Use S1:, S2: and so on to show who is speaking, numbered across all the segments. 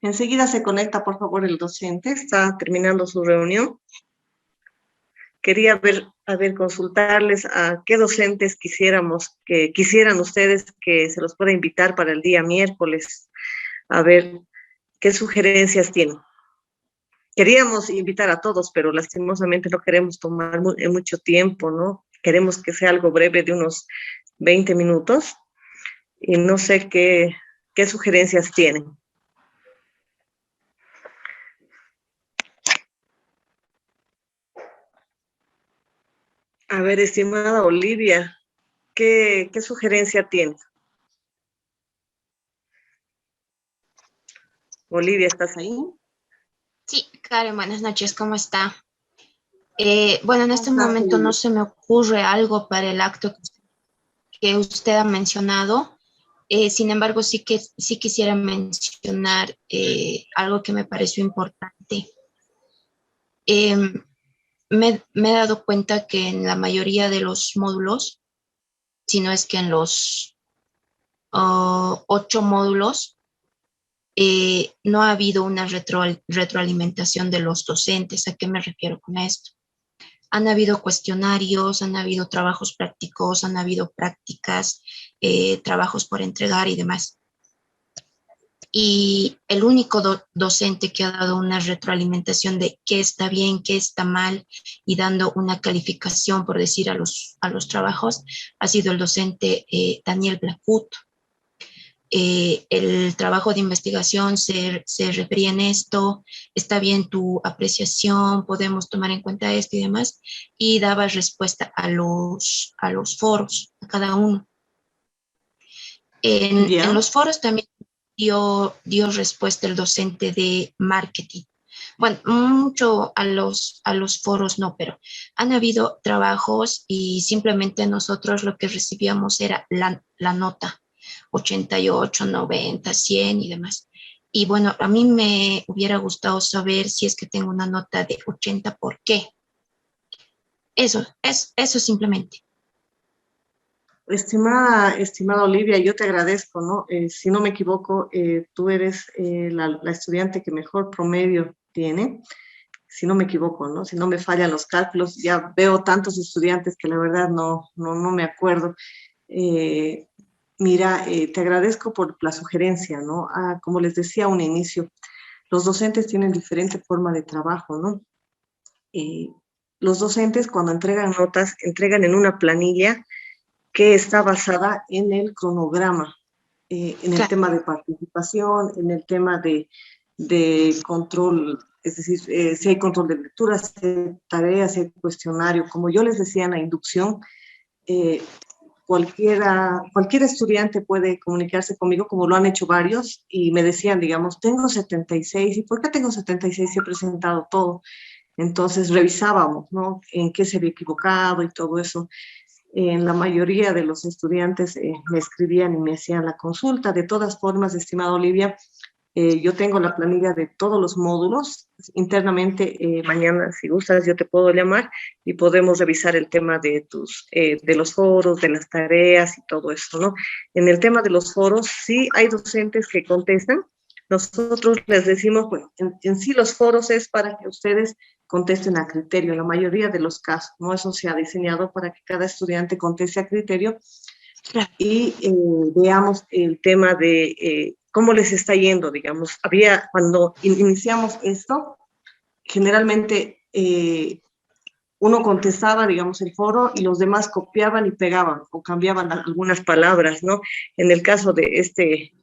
S1: Enseguida se conecta, por favor, el docente. Está terminando su reunión. Quería consultarles a qué docentes quisieran ustedes que se los pueda invitar para el día miércoles. A ver, ¿qué sugerencias tienen? Queríamos invitar a todos, pero lastimosamente no queremos tomar mucho tiempo, ¿no? Queremos que sea algo breve de unos 20 minutos y no sé qué sugerencias tienen. A ver, estimada Olivia, ¿qué sugerencia tienes? Olivia, ¿estás ahí?
S2: Sí, Karen, buenas noches, ¿cómo está? Bueno, en
S1: ¿Cómo
S2: este
S1: estás,
S2: momento no
S1: Olivia?
S2: se me ocurre algo para el acto que usted ha mencionado. Sin embargo, sí quisiera mencionar algo que me pareció importante. Me he dado cuenta que en la mayoría de los módulos, si no es que en los 8 módulos, no ha habido una retroalimentación de los docentes. ¿A qué me refiero con esto? Han habido cuestionarios, han habido trabajos prácticos, han habido prácticas, trabajos por entregar y demás. Y el único docente que ha dado una retroalimentación de qué está bien, qué está mal y dando una calificación, por decir, a los trabajos, ha sido el docente Daniel Blacut. El trabajo de investigación se refería en esto, está bien tu apreciación, podemos tomar en cuenta esto y demás, y daba respuesta a los foros, a cada uno. En
S1: Ya.
S2: los foros también dio respuesta el docente de marketing. Bueno, mucho a los foros no, pero han habido trabajos y simplemente nosotros lo que recibíamos era la nota, 88, 90, 100 y demás. Y bueno, a mí me hubiera gustado saber si es que tengo una nota de 80, ¿por qué? Eso simplemente.
S1: Estimada Olivia, yo te agradezco, ¿no? Si no me equivoco, tú eres la estudiante que mejor promedio tiene, si no me equivoco, ¿no? Si no me fallan los cálculos, ya veo tantos estudiantes que la verdad no me acuerdo. Eh, Mira, te agradezco por la sugerencia, ¿no? Como les decía a un inicio, los docentes tienen diferente forma de trabajo, ¿no? Eh, los docentes cuando entregan notas, entregan en una planilla que está basada en el cronograma, en el
S2: Claro,
S1: tema de participación, en el tema de control, es decir, si hay control de lectura, si hay tareas, si hay cuestionario. Como yo les decía en la inducción, eh, cualquier estudiante puede comunicarse conmigo, como lo han hecho varios, y me decían, digamos, tengo 76, ¿y por qué tengo 76 si he presentado todo? Entonces revisábamos, ¿no? En qué se había equivocado y todo eso. En la mayoría de los estudiantes me escribían y me hacían la consulta. De todas formas, estimada Olivia, yo tengo la planilla de todos los módulos. Internamente, mañana, si gustas, yo te puedo llamar y podemos revisar el tema de los foros, de las tareas y todo eso, ¿no? En el tema de los foros, sí hay docentes que contestan. Nosotros les decimos, bueno, en sí los foros es para que ustedes contesten a criterio, en la mayoría de los casos, ¿no? Eso se ha diseñado para que cada estudiante conteste a criterio
S2: claro.
S1: y veamos el tema de cómo les está yendo, digamos. Cuando iniciamos esto, generalmente uno contestaba, digamos, el foro y los demás copiaban y pegaban o cambiaban algunas palabras, ¿no? En el caso de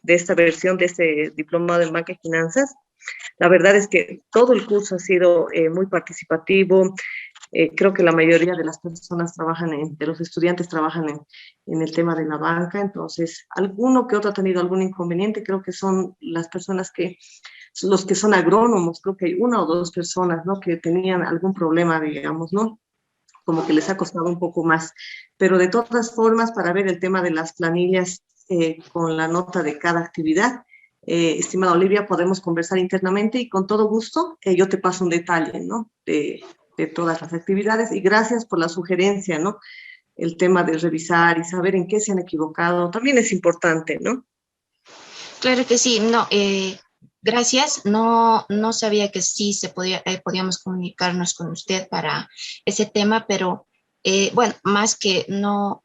S1: esta versión de este diplomado en banca y finanzas, la verdad es que todo el curso ha sido muy participativo. Creo que la mayoría de las personas de los estudiantes trabajan en el tema de la banca, entonces alguno que otro ha tenido algún inconveniente, creo que son los que son agrónomos, creo que hay una o dos personas, ¿no? Que tenían algún problema, digamos, ¿no? Como que les ha costado un poco más, pero de todas formas, para ver el tema de las planillas con la nota de cada actividad, estimada Olivia, podemos conversar internamente y con todo gusto yo te paso un detalle, ¿no? De todas las actividades y gracias por la sugerencia, ¿no? El tema de revisar y saber en qué se han equivocado también es importante, ¿no?
S2: Claro que sí, no, gracias. No, no sabía que sí se podía, podíamos comunicarnos con usted para ese tema, pero bueno, más que no,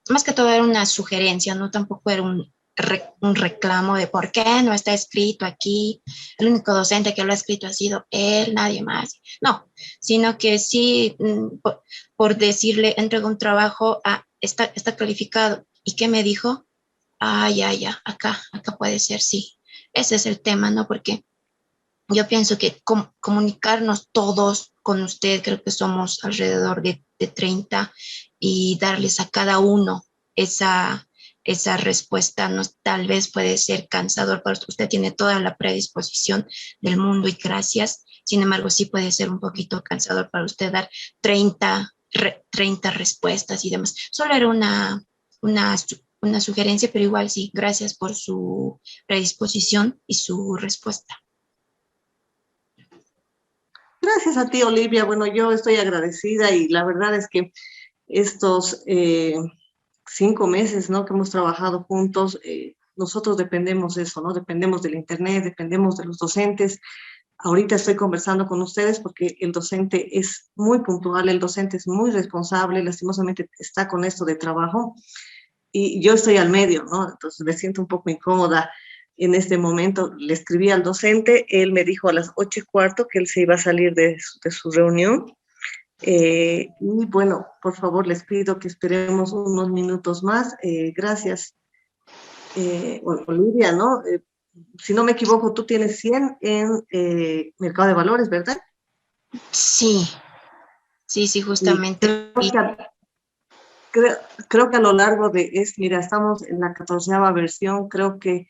S2: más que todo era una sugerencia, no tampoco era un reclamo de por qué no está escrito aquí, el único docente que lo ha escrito ha sido él, nadie más. No, sino que sí, por decirle, entrego un trabajo, está calificado. ¿Y qué me dijo? Ah, ya, acá puede ser, sí. Ese es el tema, ¿no? Porque yo pienso que comunicarnos todos con usted, creo que somos alrededor de 30, y darles a cada uno esa, esa respuesta, no, tal vez puede ser cansador, pero usted tiene toda la predisposición del mundo y gracias. Sin embargo, sí puede ser un poquito cansador para usted dar 30 respuestas y demás. Solo era una, una sugerencia, pero igual sí, gracias por su predisposición y su respuesta.
S1: Gracias a ti, Olivia. Bueno, yo estoy agradecida y la verdad es que estos 5 meses, ¿no?, que hemos trabajado juntos, nosotros dependemos de eso, ¿no? Dependemos del internet, dependemos de los docentes. Ahorita estoy conversando con ustedes porque el docente es muy puntual, el docente es muy responsable, lastimosamente está con esto de trabajo y yo estoy al medio, ¿no? Entonces me siento un poco incómoda en este momento. Le escribí al docente, él me dijo a las 8:15 que él se iba a salir de su reunión. Y bueno, por favor, les pido que esperemos unos minutos más. Gracias, Olivia, ¿no? Si no me equivoco, tú tienes 100 en Mercado de Valores, ¿verdad?
S2: Sí, sí,
S1: Y
S2: justamente.
S1: creo, creo que a lo largo mira, estamos en la 14ª versión, creo que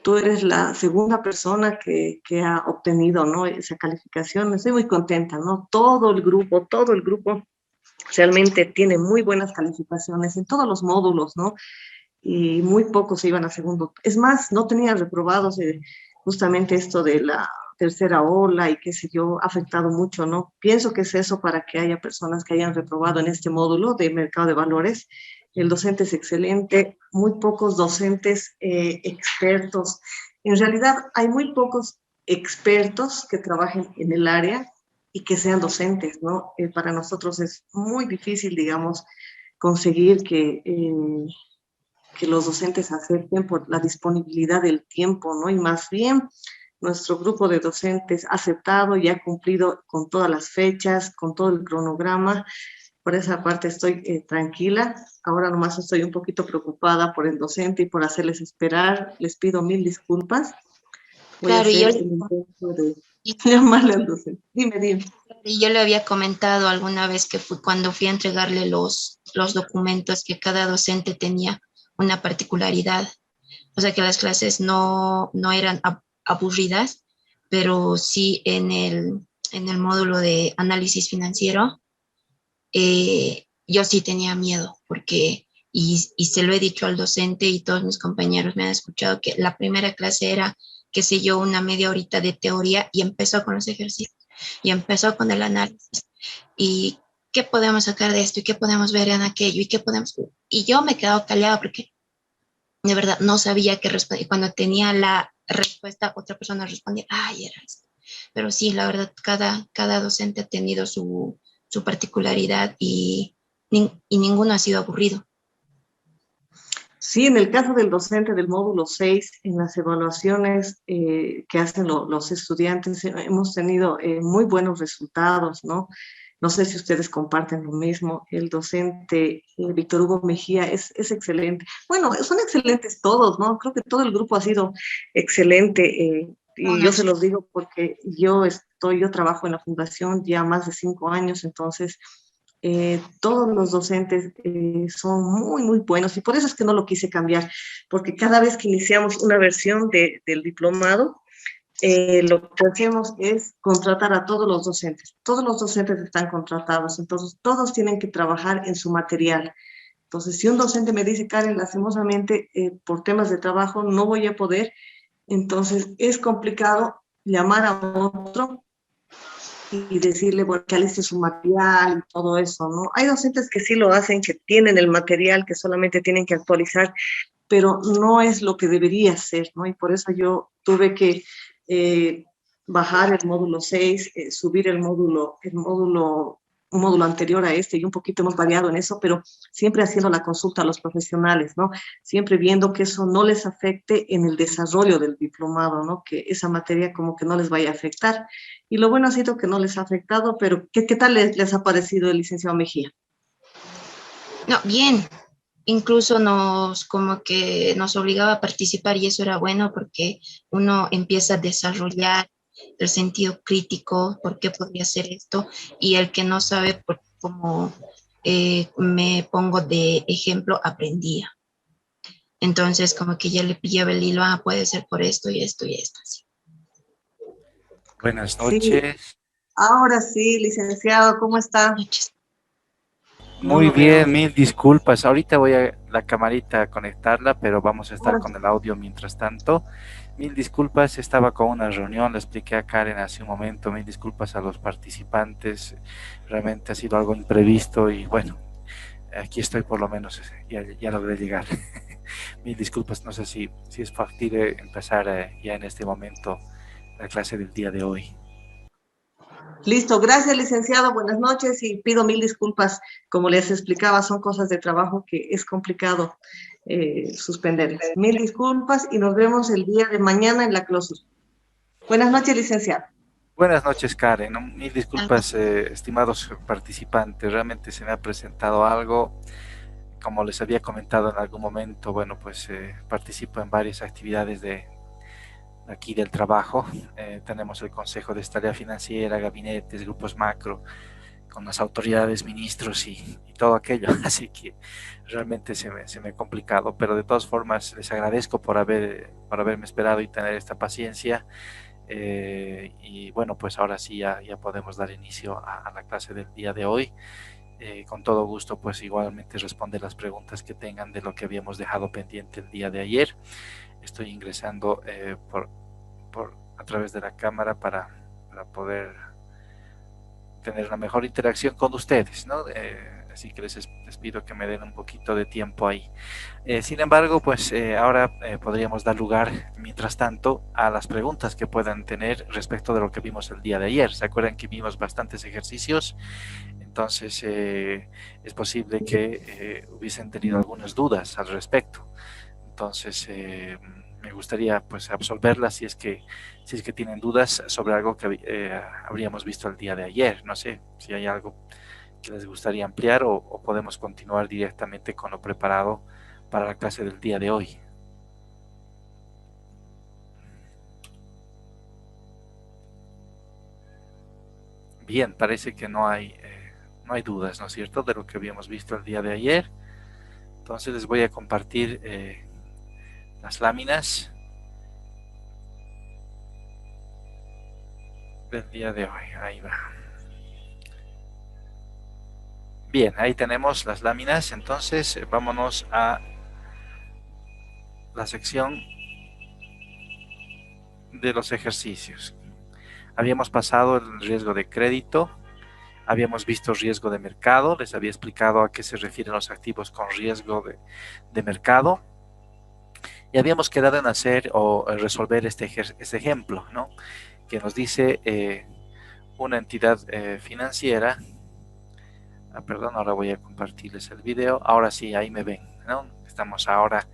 S1: tú eres la segunda persona que ha obtenido, ¿no?, esa calificación. Estoy muy contenta, ¿no? Todo el grupo realmente tiene muy buenas calificaciones en todos los módulos, ¿no? Y muy pocos se iban a segundo. Es más, no tenían reprobados, justamente esto de la tercera ola y qué sé yo, ha afectado mucho, ¿no? Pienso que es eso para que haya personas que hayan reprobado en este módulo de mercado de valores. El docente es excelente, muy pocos docentes expertos. En realidad, hay muy pocos expertos que trabajen en el área y que sean docentes, ¿no? Para nosotros es muy difícil, digamos, conseguir que los docentes acepten por la disponibilidad del tiempo, ¿no? Y más bien, nuestro grupo de docentes ha aceptado y ha cumplido con todas las fechas, con todo el cronograma. Por esa parte estoy tranquila. Ahora nomás estoy un poquito preocupada por el docente y por hacerles esperar. Les pido mil disculpas. Voy a
S2: Claro,
S1: hacer el intento de
S2: y-
S1: llamarle al docente. Dime, dime.
S2: y yo le había comentado alguna vez que fui cuando fui a entregarle los documentos, que cada docente tenía una particularidad. O sea que las clases no eran aburridas, pero sí en el módulo de análisis financiero, yo sí tenía miedo, porque, y se lo he dicho al docente y todos mis compañeros me han escuchado, que la primera clase era, qué sé yo, una media horita de teoría y empezó con los ejercicios y empezó con el análisis. ¿Y qué podemos sacar de esto? ¿Y qué podemos ver en aquello? ¿Y qué podemos...? Y yo me he quedado callada porque de verdad no sabía qué responder. Y cuando tenía la respuesta, otra persona respondía, ay, era esto. Pero sí, la verdad, cada docente ha tenido su particularidad y ninguno ha sido aburrido.
S1: Sí, en el caso del docente del módulo 6, en las evaluaciones que hacen los estudiantes, hemos tenido muy buenos resultados, ¿no? No sé si ustedes comparten lo mismo. El docente Víctor Hugo Mejía es excelente. Bueno, son excelentes todos, ¿no? Creo que todo el grupo ha sido excelente. Y yo se los digo porque yo trabajo en la fundación ya más de 5 años, entonces todos los docentes son muy, muy buenos y por eso es que no lo quise cambiar, porque cada vez que iniciamos una versión del diplomado, lo que hacemos es contratar a todos los docentes. Todos los docentes están contratados, entonces todos tienen que trabajar en su material. Entonces, si un docente me dice, Karen, lastimosamente, por temas de trabajo no voy a poder, entonces es complicado llamar a otro y decirle, bueno, que aliste su material y todo eso, ¿no? Hay docentes que sí lo hacen, que tienen el material, que solamente tienen que actualizar pero no es lo que debería ser, ¿no? Y por eso yo tuve que bajar el módulo 6, subir un módulo anterior a este, y un poquito hemos variado en eso, pero siempre haciendo la consulta a los profesionales, ¿no? Siempre viendo que eso no les afecte en el desarrollo del diplomado, ¿no? Que esa materia como que no les vaya a afectar. Y lo bueno ha sido que no les ha afectado, pero ¿qué tal les ha parecido el licenciado Mejía?
S2: No, bien. Incluso como que nos obligaba a participar y eso era bueno porque uno empieza a desarrollar el sentido crítico, por qué podría ser esto, y el que no sabe, como me pongo de ejemplo, aprendía. Entonces, como que ya le pillaba el hilo, puede ser por esto y esto y esto, así.
S3: Buenas
S1: Sí,
S3: noches.
S1: ahora sí, licenciado, ¿cómo está?
S2: Noches.
S1: No
S3: Muy
S1: lo veo.
S3: bien, mil disculpas. Ahorita voy a la camarita a conectarla, pero vamos a estar
S1: Ahora
S3: con
S1: sí.
S3: el audio mientras tanto. Mil disculpas, estaba con una reunión, le expliqué a Karen hace un momento. Mil disculpas a los participantes. Realmente ha sido algo imprevisto y bueno, aquí estoy por lo menos, ya logré llegar. Mil disculpas, no sé si es factible empezar ya en este momento la clase del día de hoy.
S1: Listo, gracias, licenciado. Buenas noches y pido mil disculpas. Como les explicaba, son cosas de trabajo que es complicado suspenderlas. Mil disculpas y nos vemos el día de mañana en la clausura. Buenas noches, licenciado.
S3: Buenas noches, Karen. Mil
S2: Algo.
S3: disculpas, estimados participantes. Realmente se me ha presentado algo. Como les había comentado en algún momento, bueno, pues participo en varias actividades de aquí del trabajo. Tenemos el Consejo de Estabilidad Financiera, gabinetes, grupos macro, con las autoridades, ministros y todo aquello. Así que realmente se me ha complicado, pero de todas formas les agradezco por haberme esperado y tener esta paciencia. Y bueno, pues ahora sí ya podemos dar inicio a la clase del día de hoy. Con todo gusto, pues igualmente responder las preguntas que tengan de lo que habíamos dejado pendiente el día de ayer. Estoy ingresando a través de la cámara para poder tener una mejor interacción con ustedes, ¿no? Así que les pido que me den un poquito de tiempo ahí. Sin embargo, pues ahora podríamos dar lugar, mientras tanto, a las preguntas que puedan tener respecto de lo que vimos el día de ayer. ¿Se acuerdan que vimos bastantes ejercicios? Entonces, es posible que hubiesen tenido algunas dudas al respecto. Entonces, me gustaría pues absolverlas si es que tienen dudas sobre algo que habríamos visto el día de ayer. No sé si hay algo que les gustaría ampliar o podemos continuar directamente con lo preparado para la clase del día de hoy. Bien, parece que no hay dudas, ¿no es cierto?, de lo que habíamos visto el día de ayer. Entonces les voy a compartir las láminas del día de hoy. Ahí va. Bien, ahí tenemos las láminas. Entonces vámonos a la sección de los ejercicios. Habíamos pasado el riesgo de crédito, habíamos visto riesgo de mercado, les había explicado a qué se refieren los activos con riesgo de mercado, y habíamos quedado en hacer o resolver este ejemplo, ¿no? Que nos dice una entidad financiera. Perdón, ahora voy a compartirles el video. Ahora sí, ahí me ven, ¿no? Estamos ahora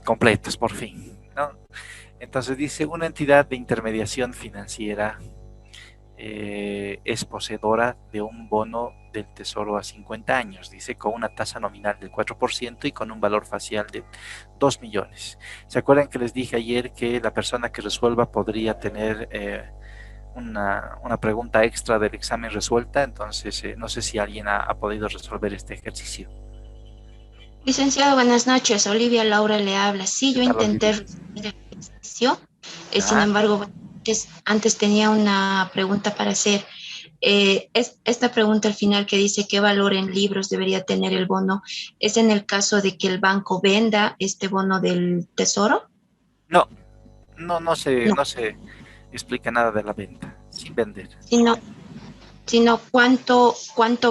S3: completos, por fin, ¿no? Entonces dice, una entidad de intermediación financiera es poseedora de un bono del Tesoro a 50 años, dice, con una tasa nominal del 4% y con un valor facial de 2 millones. ¿Se acuerdan que les dije ayer que la persona que resuelva podría tener una pregunta extra del examen resuelta? Entonces, no sé si alguien ha podido resolver este ejercicio.
S2: Licenciado, buenas noches. Olivia Laura le habla. Sí,
S3: ¿Qué
S2: yo
S3: tal,
S2: intenté
S3: Olivia?
S2: responder el ejercicio. Sin
S3: ¿Ya?
S2: embargo, bueno, antes tenía una pregunta para hacer. Esta pregunta al final que dice qué valor en libros debería tener el bono, ¿es en el caso de que el banco venda este bono del tesoro?
S3: No, no
S2: No,
S3: se explica nada de la venta, sin vender.
S2: sino, sino cuánto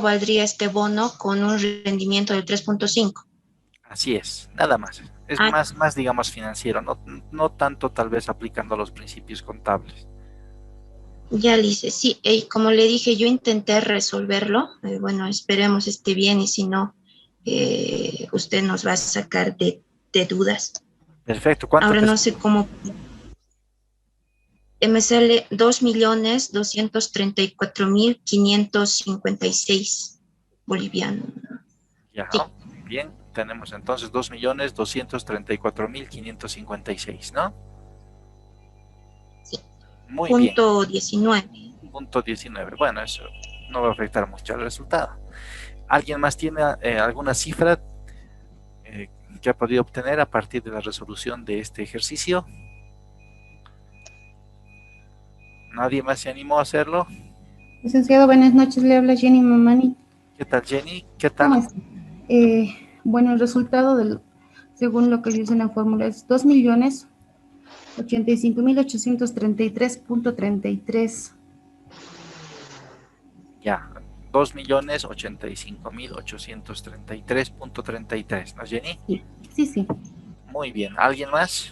S2: valdría este bono con un rendimiento del 3.5.
S3: Así es, nada más. es
S2: Ah,
S3: más, digamos, financiero, no tanto tal vez aplicando los principios contables.
S2: ya, Lice, sí, como le dije, yo intenté resolverlo. Bueno, esperemos esté bien y si no, usted nos va a sacar de dudas.
S3: Perfecto, ¿cuánto
S2: Ahora
S3: te...
S2: no sé cómo. Me sale 2.234.556 bolivianos.
S3: Ya,
S2: Sí,
S3: bien, tenemos entonces 2.234.556, ¿no?
S2: sí.
S3: Muy bien,
S2: Punto 19.
S3: punto 19. Bueno, eso no va a afectar mucho al resultado. ¿Alguien más tiene alguna cifra eh, que ha podido obtener a partir de la resolución de este ejercicio? ¿Nadie más se animó a hacerlo?
S4: Licenciado, buenas noches, le habla Jenny Mamani.
S3: ¿Qué tal, Jenny? ¿Qué
S4: ¿Cómo
S3: tal?
S4: está? Bueno, el resultado según lo que dice en la fórmula es 2.085.833.33.
S3: Ya, 2.085.833.33, ¿no, Jenny?
S4: Sí, sí, sí.
S3: Muy bien, ¿alguien más?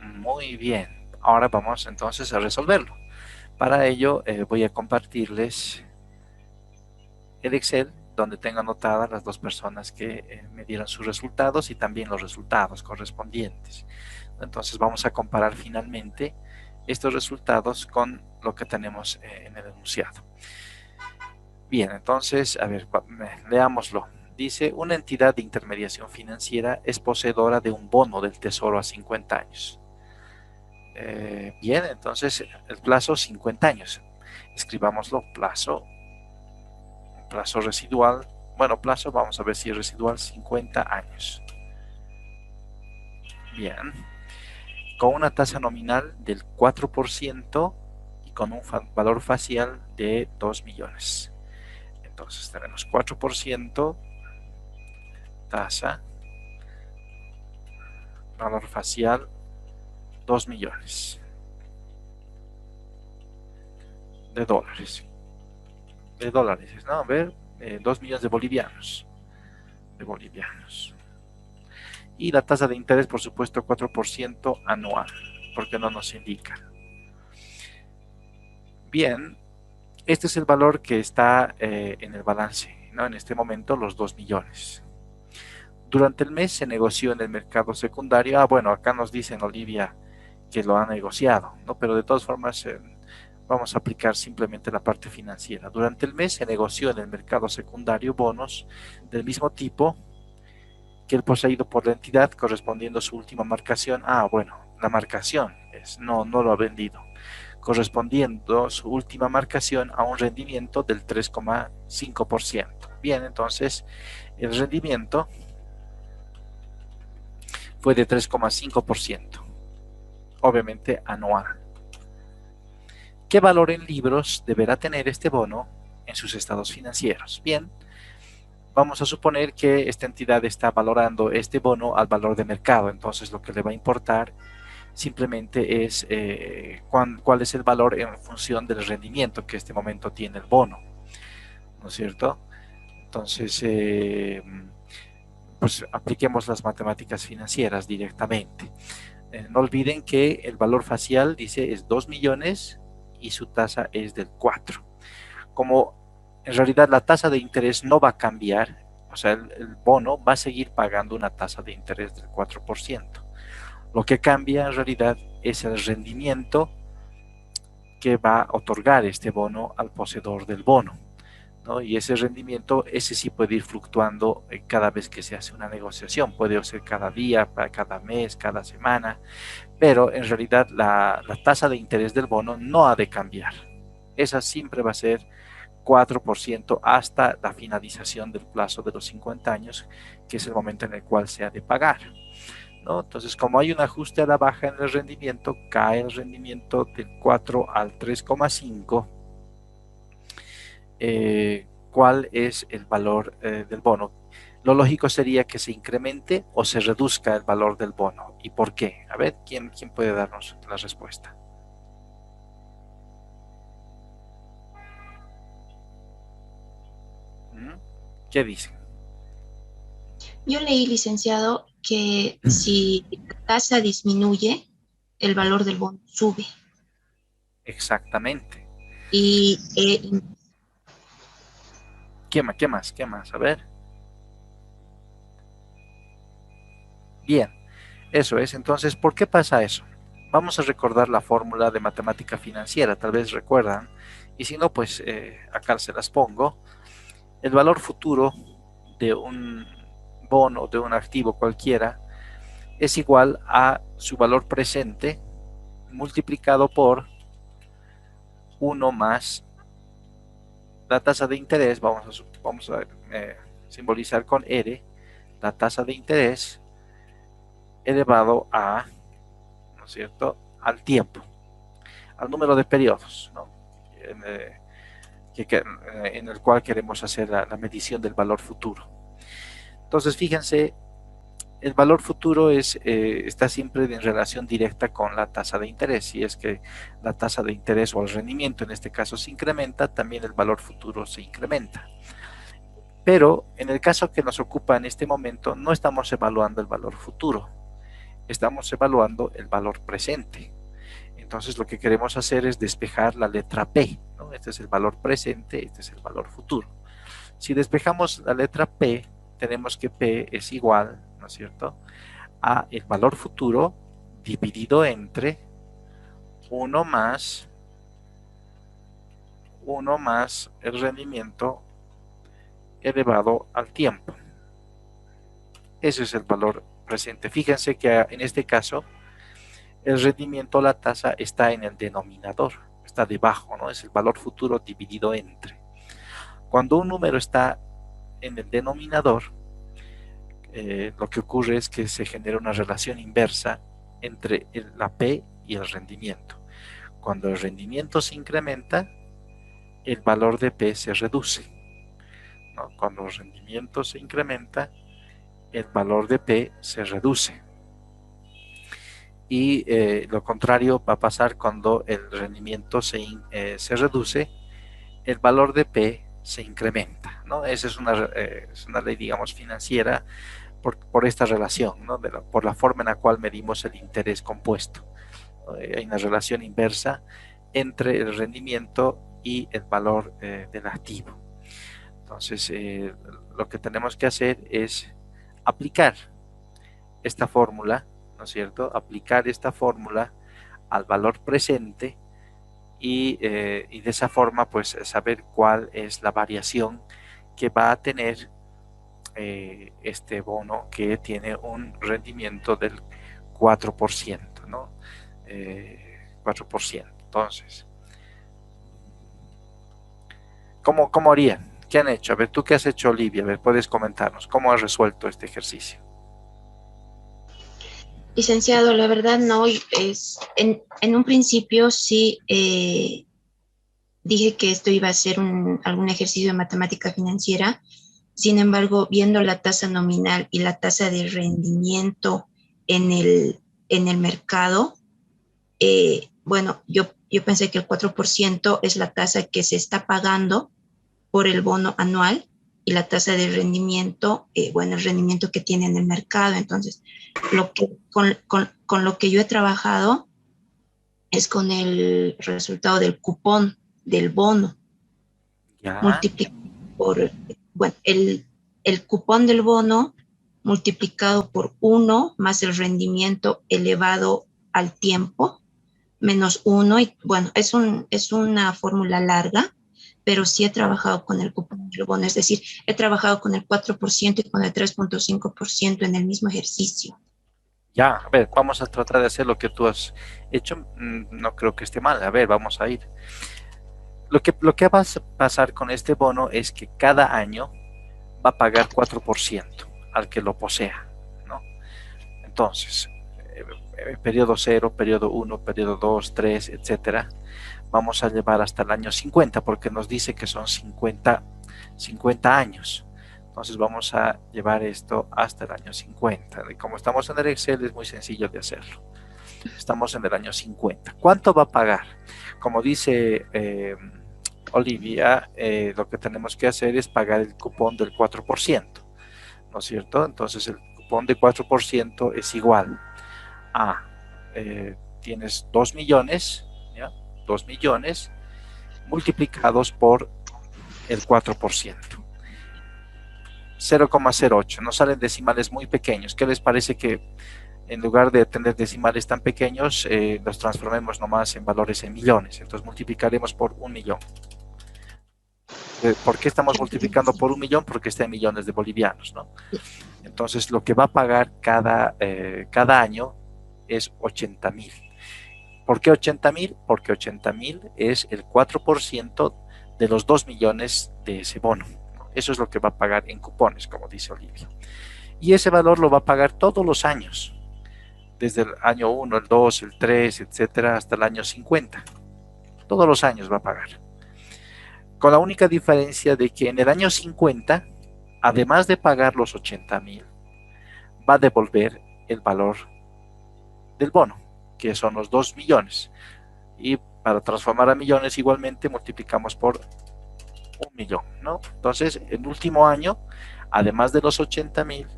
S3: Muy bien, ahora vamos entonces a resolverlo. Para ello voy a compartirles el Excel donde tengo anotadas las dos personas que me dieron sus resultados y también los resultados correspondientes. Entonces vamos a comparar finalmente estos resultados con lo que tenemos en el enunciado. Bien, entonces, a ver, leámoslo. Dice, una entidad de intermediación financiera es poseedora de un bono del Tesoro a 50 años. Bien, entonces el plazo 50 años. Escribámoslo, plazo residual. Bueno, plazo, vamos a ver si es residual 50 años. Bien, con una tasa nominal del 4% y con un valor facial de 2 millones. Entonces tenemos 4%, tasa, valor facial 2 millones de dólares. De dólares, ¿no? A ver, 2 millones de bolivianos. De bolivianos. Y la tasa de interés, por supuesto, 4% anual, porque no nos indica. Bien, este es el valor que está en el balance, ¿no? En este momento, los 2 millones. Durante el mes se negoció en el mercado secundario. Ah, bueno, acá nos dice en Olivia que lo ha negociado, ¿no? Pero de todas formas, vamos a aplicar simplemente la parte financiera. Durante el mes se negoció en el mercado secundario bonos del mismo tipo que el poseído por la entidad correspondiendo a su última marcación. Ah, bueno, la marcación es, no lo ha vendido. Correspondiendo su última marcación a un rendimiento del 3,5%. Bien, entonces el rendimiento fue de 3,5%, obviamente anual. ¿Qué valor en libros deberá tener este bono en sus estados financieros? Bien, vamos a suponer que esta entidad está valorando este bono al valor de mercado, entonces lo que le va a importar simplemente es cuál es el valor en función del rendimiento que este momento tiene el bono, ¿no es cierto? Entonces, pues apliquemos las matemáticas financieras directamente. No olviden que el valor facial dice es 2 millones y su tasa es del 4. Como en realidad la tasa de interés no va a cambiar, o sea, el bono va a seguir pagando una tasa de interés del 4%. Lo que cambia en realidad es el rendimiento que va a otorgar este bono al poseedor del bono, ¿no? Y ese rendimiento, ese sí puede ir fluctuando cada vez que se hace una negociación, puede ser cada día, cada mes, cada semana, pero en realidad la tasa de interés del bono no ha de cambiar. Esa siempre va a ser 4% hasta la finalización del plazo de los 50 años, que es el momento en el cual se ha de pagar, ¿no? Entonces, como hay un ajuste a la baja en el rendimiento, cae el rendimiento del 4 al 3,5. ¿Cuál es el valor del bono? Lo lógico sería que se incremente o se reduzca el valor del bono. ¿Y por qué? A ver, ¿quién puede darnos la respuesta? ¿Mm? ¿Qué dicen?
S2: Yo leí, licenciado, que si la tasa disminuye, el valor del bono sube.
S3: Exactamente.
S2: Y
S3: ¿Qué más? ¿Qué más? ¿Qué más? A ver. Bien, eso es. Entonces, ¿por qué pasa eso? Vamos a recordar la fórmula de matemática financiera, tal vez recuerdan, y si no, pues acá se las pongo. El valor futuro de un bono, de un activo cualquiera, es igual a su valor presente multiplicado por 1 más la tasa de interés, vamos a simbolizar con R, la tasa de interés elevado a, ¿no es cierto?, al tiempo, al número de periodos, ¿no?, en el cual queremos hacer la medición del valor futuro. Entonces, fíjense, el valor futuro está siempre en relación directa con la tasa de interés. Si es que la tasa de interés o el rendimiento en este caso se incrementa, también el valor futuro se incrementa. Pero en el caso que nos ocupa en este momento, no estamos evaluando el valor futuro, estamos evaluando el valor presente. Entonces lo que queremos hacer es despejar la letra P, ¿no? Este es el valor presente, este es el valor futuro. Si despejamos la letra P, tenemos que P es igual, ¿no es cierto?, a el valor futuro dividido entre 1 más el rendimiento elevado al tiempo. Ese es el valor presente. Fíjense que en este caso el rendimiento, la tasa, está en el denominador, está debajo, ¿no? Es el valor futuro dividido entre. Cuando un número está en el denominador, lo que ocurre es que se genera una relación inversa entre la P y el rendimiento. Cuando el rendimiento se incrementa, el valor de P se reduce, ¿no? Cuando el rendimiento se incrementa, el valor de P se reduce. Y lo contrario va a pasar cuando el rendimiento se reduce, el valor de P se incrementa, ¿no? Esa es una ley, digamos, financiera por esta relación, ¿no? Por la forma en la cual medimos el interés compuesto, ¿no? Hay una relación inversa entre el rendimiento y el valor del activo. Entonces, lo que tenemos que hacer es aplicar esta fórmula, ¿no es cierto?, aplicar esta fórmula al valor presente y de esa forma, pues, saber cuál es la variación que va a tener este bono, que tiene un rendimiento del 4%, ¿no? 4%. Entonces, ¿cómo harían? ¿Qué han hecho? A ver, ¿tú qué has hecho, Olivia? A ver, puedes comentarnos, ¿cómo has resuelto este ejercicio?
S2: licenciado, la verdad no, en un principio sí dije que esto iba a ser algún ejercicio de matemática financiera. Sin embargo, viendo la tasa nominal y la tasa de rendimiento en el mercado, bueno, yo pensé que el 4% es la tasa que se está pagando por el bono anual y la tasa de rendimiento, bueno, el rendimiento que tiene en el mercado. Entonces, con lo que yo he trabajado es con el resultado del cupón del bono
S3: Ya,
S2: multiplicado por, bueno, el cupón del bono multiplicado por 1 más el rendimiento elevado al tiempo menos 1. Y bueno, es una fórmula larga, pero sí he trabajado con el cupón del bono, es decir, he trabajado con el 4% y con el 3.5% en el mismo ejercicio.
S3: ya, a ver, vamos a tratar de hacer lo que tú has hecho. No creo que esté mal. A ver, vamos a ir. Lo que va a pasar con este bono es que cada año va a pagar 4% al que lo posea, ¿no? Entonces, periodo 0, periodo 1, periodo 2, 3, etcétera, vamos a llevar hasta el año 50, porque nos dice que son 50 años. Entonces vamos a llevar esto hasta el año 50. Y como estamos en el Excel, es muy sencillo de hacerlo. Estamos en el año 50. ¿Cuánto va a pagar? Como dice Olivia, lo que tenemos que hacer es pagar el cupón del 4%, ¿no es cierto? Entonces el cupón de 4% es igual a, tienes 2 millones, ¿ya? 2 millones multiplicados por el 4%. 0,08, nos salen decimales muy pequeños. ¿Qué les parece que en lugar de tener decimales tan pequeños, los transformemos nomás en valores en millones? Entonces multiplicaremos por 1.000.000. ¿Por qué estamos multiplicando por 1.000.000? Porque está en millones de bolivianos, ¿no? Entonces lo que va a pagar cada año es 80.000. ¿Por qué 80.000? Porque 80.000 es el 4% de los 2 millones de ese bono. Eso es lo que va a pagar en cupones, como dice Olivia. Y ese valor lo va a pagar todos los años, desde el año 1, el 2, el 3, etcétera, hasta el año 50. Todos los años va a pagar. Con la única diferencia de que en el año 50, además de pagar los 80.000, va a devolver el valor del bono, que son los 2 millones. Y para transformar a millones igualmente multiplicamos por 1.000.000, ¿no? Entonces, el último año, además de los 80.000, va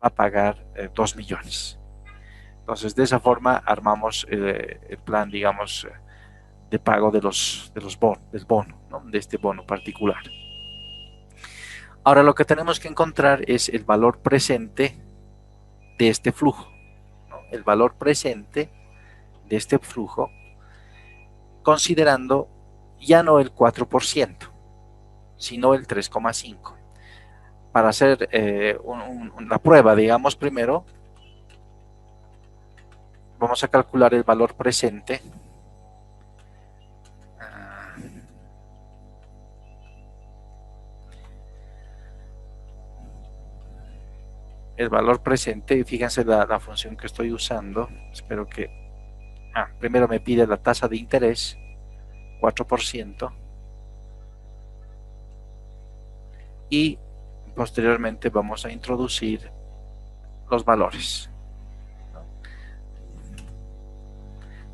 S3: a pagar 2 millones. Entonces, de esa forma armamos el plan, digamos, de pago del bono, ¿no? De este bono particular. Ahora lo que tenemos que encontrar es el valor presente de este flujo, ¿no? El valor presente de este flujo, considerando ya no el 4%, sino el 3,5%. Para hacer la prueba, digamos, primero vamos a calcular el valor presente. El valor presente, fíjense la función que estoy usando. Espero que primero me pide la tasa de interés, 4%, y posteriormente vamos a introducir los valores.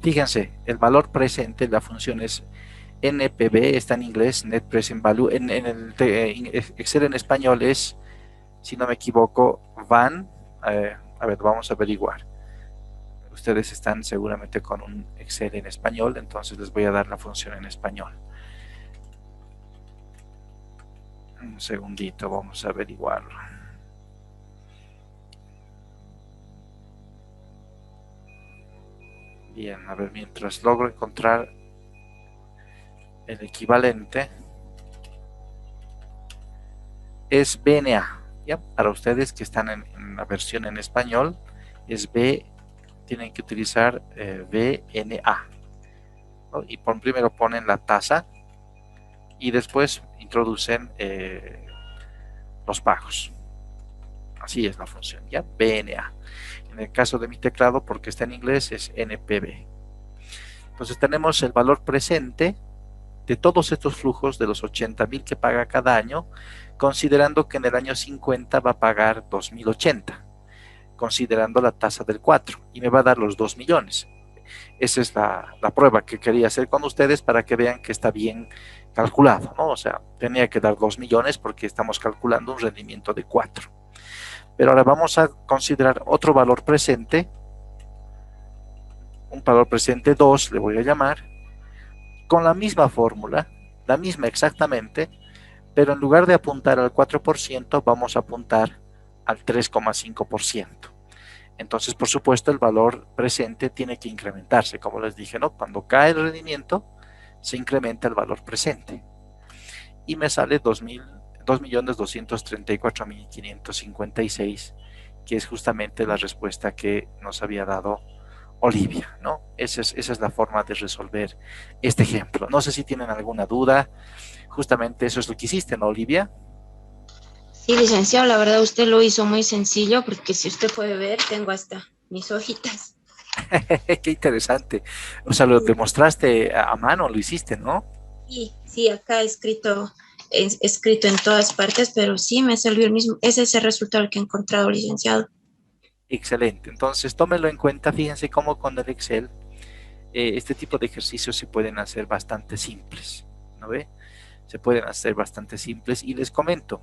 S3: Fíjense, el valor presente, la función es NPV, está en inglés, Net Present Value. En el Excel en español es, si no me equivoco, van, a ver, vamos a averiguar. Ustedes están seguramente con un Excel en español, entonces les voy a dar la función en español. Un segundito, vamos a averiguarlo. Bien, a ver, mientras logro encontrar el equivalente, es BNA, ¿ya? Para ustedes que están en la versión en español, es tienen que utilizar BNA, ¿no? Y primero ponen la tasa y después introducen los pagos. Así es la función, ¿ya? BNA. En el caso de mi teclado, porque está en inglés, es NPV. Entonces tenemos el valor presente de todos estos flujos de los 80.000 que paga cada año, considerando que en el año 50 va a pagar 2.080, considerando la tasa del 4, y me va a dar los 2 millones. Esa es la prueba que quería hacer con ustedes para que vean que está bien calculado, ¿no? O sea, tenía que dar 2 millones porque estamos calculando un rendimiento de 4. Pero ahora vamos a considerar otro valor presente, un valor presente 2, le voy a llamar, con la misma fórmula, la misma exactamente, pero en lugar de apuntar al 4%, vamos a apuntar al 3,5%. Entonces, por supuesto, el valor presente tiene que incrementarse, como les dije, ¿no? Cuando cae el rendimiento, se incrementa el valor presente. Y me sale 2.234.556, que es justamente la respuesta que nos había dado Olivia, ¿no? Esa es la forma de resolver este ejemplo. No sé si tienen alguna duda. Justamente eso es lo que hiciste, ¿no, Olivia?
S2: Sí, licenciado, la verdad usted lo hizo muy sencillo porque si usted puede ver, tengo hasta mis hojitas.
S3: Qué interesante. O sea, lo demostraste a mano, lo hiciste, ¿no?
S2: Sí, acá escrito en todas partes, pero sí me salió el mismo. Ese es el resultado que he encontrado, licenciado.
S3: Excelente. Entonces, tómenlo en cuenta. Fíjense cómo con el Excel este tipo de ejercicios se pueden hacer bastante simples, ¿no? ¿no ve? Se pueden hacer bastante simples y les comento,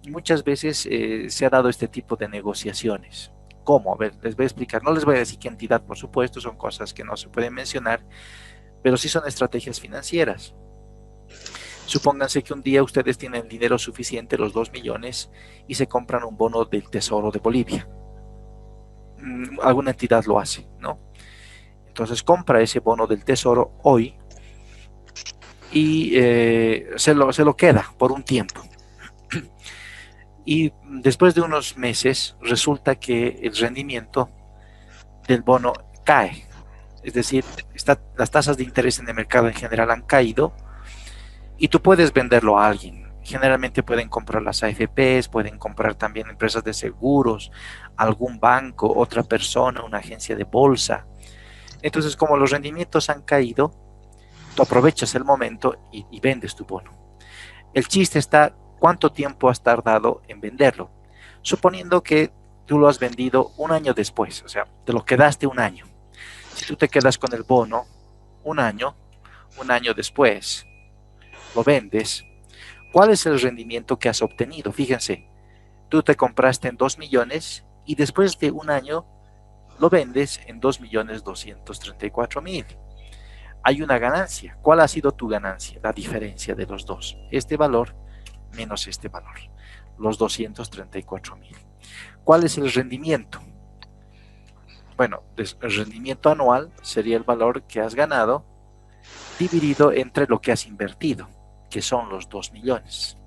S3: muchas veces se ha dado este tipo de negociaciones. ¿Cómo? A ver, les voy a explicar. No les voy a decir qué entidad, por supuesto, son cosas que no se pueden mencionar, pero sí son estrategias financieras. Supónganse que un día ustedes tienen dinero suficiente, los 2 millones, y se compran un bono del Tesoro de Bolivia. Alguna entidad lo hace, ¿no? Entonces compra ese bono del Tesoro hoy y se lo queda por un tiempo. Y después de unos meses resulta que el rendimiento del bono cae. Es decir, las tasas de interés en el mercado en general han caído y tú puedes venderlo a alguien. Generalmente pueden comprar las AFPs, pueden comprar también empresas de seguros, algún banco, otra persona, una agencia de bolsa. Entonces, como los rendimientos han caído, tú aprovechas el momento y vendes tu bono. El chiste está cuánto tiempo has tardado en venderlo. Suponiendo que tú lo has vendido un año después, o sea, te lo quedaste un año. Si tú te quedas con el bono un año después, lo vendes, ¿cuál es el rendimiento que has obtenido? Fíjense, tú te compraste en 2 millones y después de un año lo vendes en 2.234.000. Hay una ganancia. ¿Cuál ha sido tu ganancia? La diferencia de los dos. Este valor menos este valor. Los 234.000. ¿Cuál es el rendimiento? Bueno, el rendimiento anual sería el valor que has ganado dividido entre lo que has invertido, que son los 2 millones.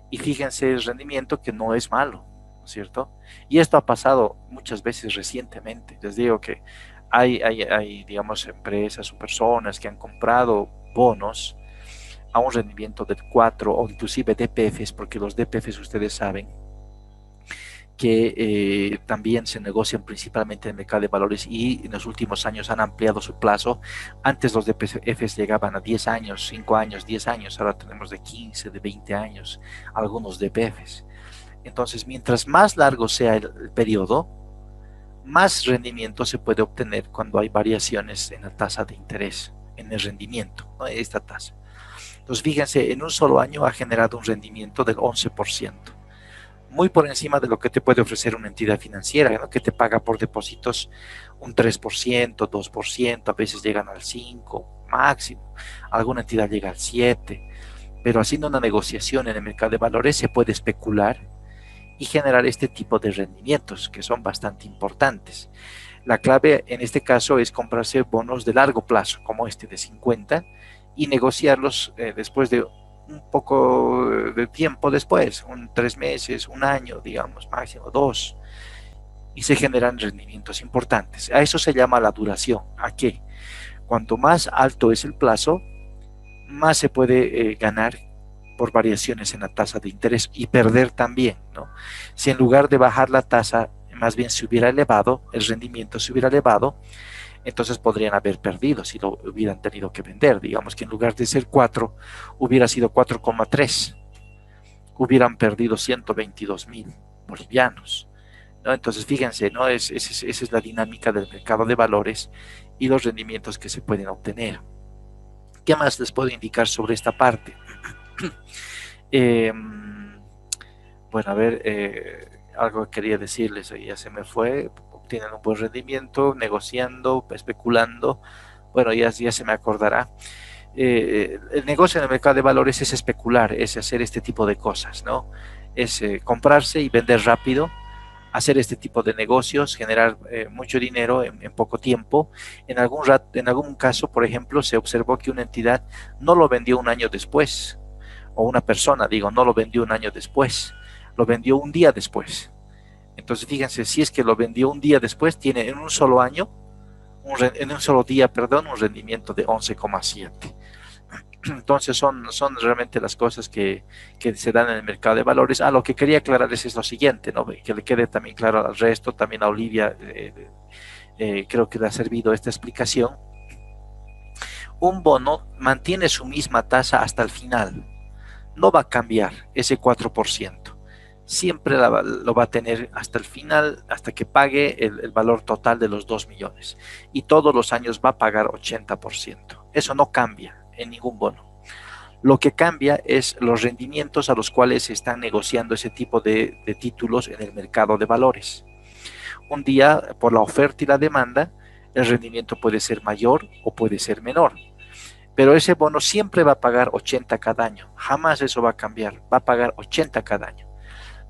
S3: Y fíjense el rendimiento que no es malo, ¿no es cierto? Y esto ha pasado muchas veces recientemente. Les digo que hay, digamos, empresas o personas que han comprado bonos a un rendimiento del 4 o inclusive DPFs, porque los DPFs ustedes saben que también se negocian principalmente en el mercado de valores y en los últimos años han ampliado su plazo. Antes los DPFs llegaban a 10 años, 5 años, 10 años, ahora tenemos de 15, de 20 años, algunos DPFs. Entonces, mientras más largo sea el periodo, más rendimiento se puede obtener cuando hay variaciones en la tasa de interés, en el rendimiento, ¿no? Esta tasa. Entonces, fíjense, en un solo año ha generado un rendimiento del 11%. Muy por encima de lo que te puede ofrecer una entidad financiera, ¿no? Que te paga por depósitos un 3%, 2%, a veces llegan al 5% máximo, alguna entidad llega al 7%, pero haciendo una negociación en el mercado de valores se puede especular y generar este tipo de rendimientos que son bastante importantes. La clave en este caso es comprarse bonos de largo plazo, como este de 50, y negociarlos después de un poco de tiempo después, 3 meses, un año, digamos, máximo 2, y se generan rendimientos importantes. A eso se llama la duración. ¿A qué? Cuanto más alto es el plazo, más se puede ganar por variaciones en la tasa de interés y perder también, ¿no? Si en lugar de bajar la tasa, más bien se hubiera elevado, el rendimiento se hubiera elevado, entonces podrían haber perdido si lo hubieran tenido que vender. Digamos que en lugar de ser 4, hubiera sido 4,3. Hubieran perdido 122.000 bolivianos, ¿no? Entonces, fíjense, ¿no? Esa es la dinámica del mercado de valores y los rendimientos que se pueden obtener. ¿Qué más les puedo indicar sobre esta parte? Bueno, a ver, algo que quería decirles, ya se me fue. Obtienen un buen rendimiento, negociando, especulando. Bueno, ya se me acordará. El negocio en el mercado de valores es especular, es hacer este tipo de cosas, ¿no? Es comprarse y vender rápido, hacer este tipo de negocios, generar mucho dinero en poco tiempo. En algún caso, por ejemplo, se observó que una entidad no lo vendió un año después, o una persona, digo, no lo vendió un año después, lo vendió un día después. Entonces, fíjense, si es que lo vendió un día después, tiene en un solo año, en un solo día, perdón, un rendimiento de 11,7. Entonces son realmente las cosas que se dan en el mercado de valores. Lo que quería aclararles es lo siguiente, ¿no? Que le quede también claro al resto, también a Olivia, creo que le ha servido esta explicación. Un bono mantiene su misma tasa hasta el final, no va a cambiar ese 4%. Siempre lo va a tener hasta el final, hasta que pague el valor total de los 2 millones. Y todos los años va a pagar 80%. Eso no cambia en ningún bono. Lo que cambia es los rendimientos a los cuales se están negociando ese tipo de títulos en el mercado de valores. Un día, por la oferta y la demanda, el rendimiento puede ser mayor o puede ser menor. Pero ese bono siempre va a pagar 80 cada año. Jamás eso va a cambiar. Va a pagar 80 cada año.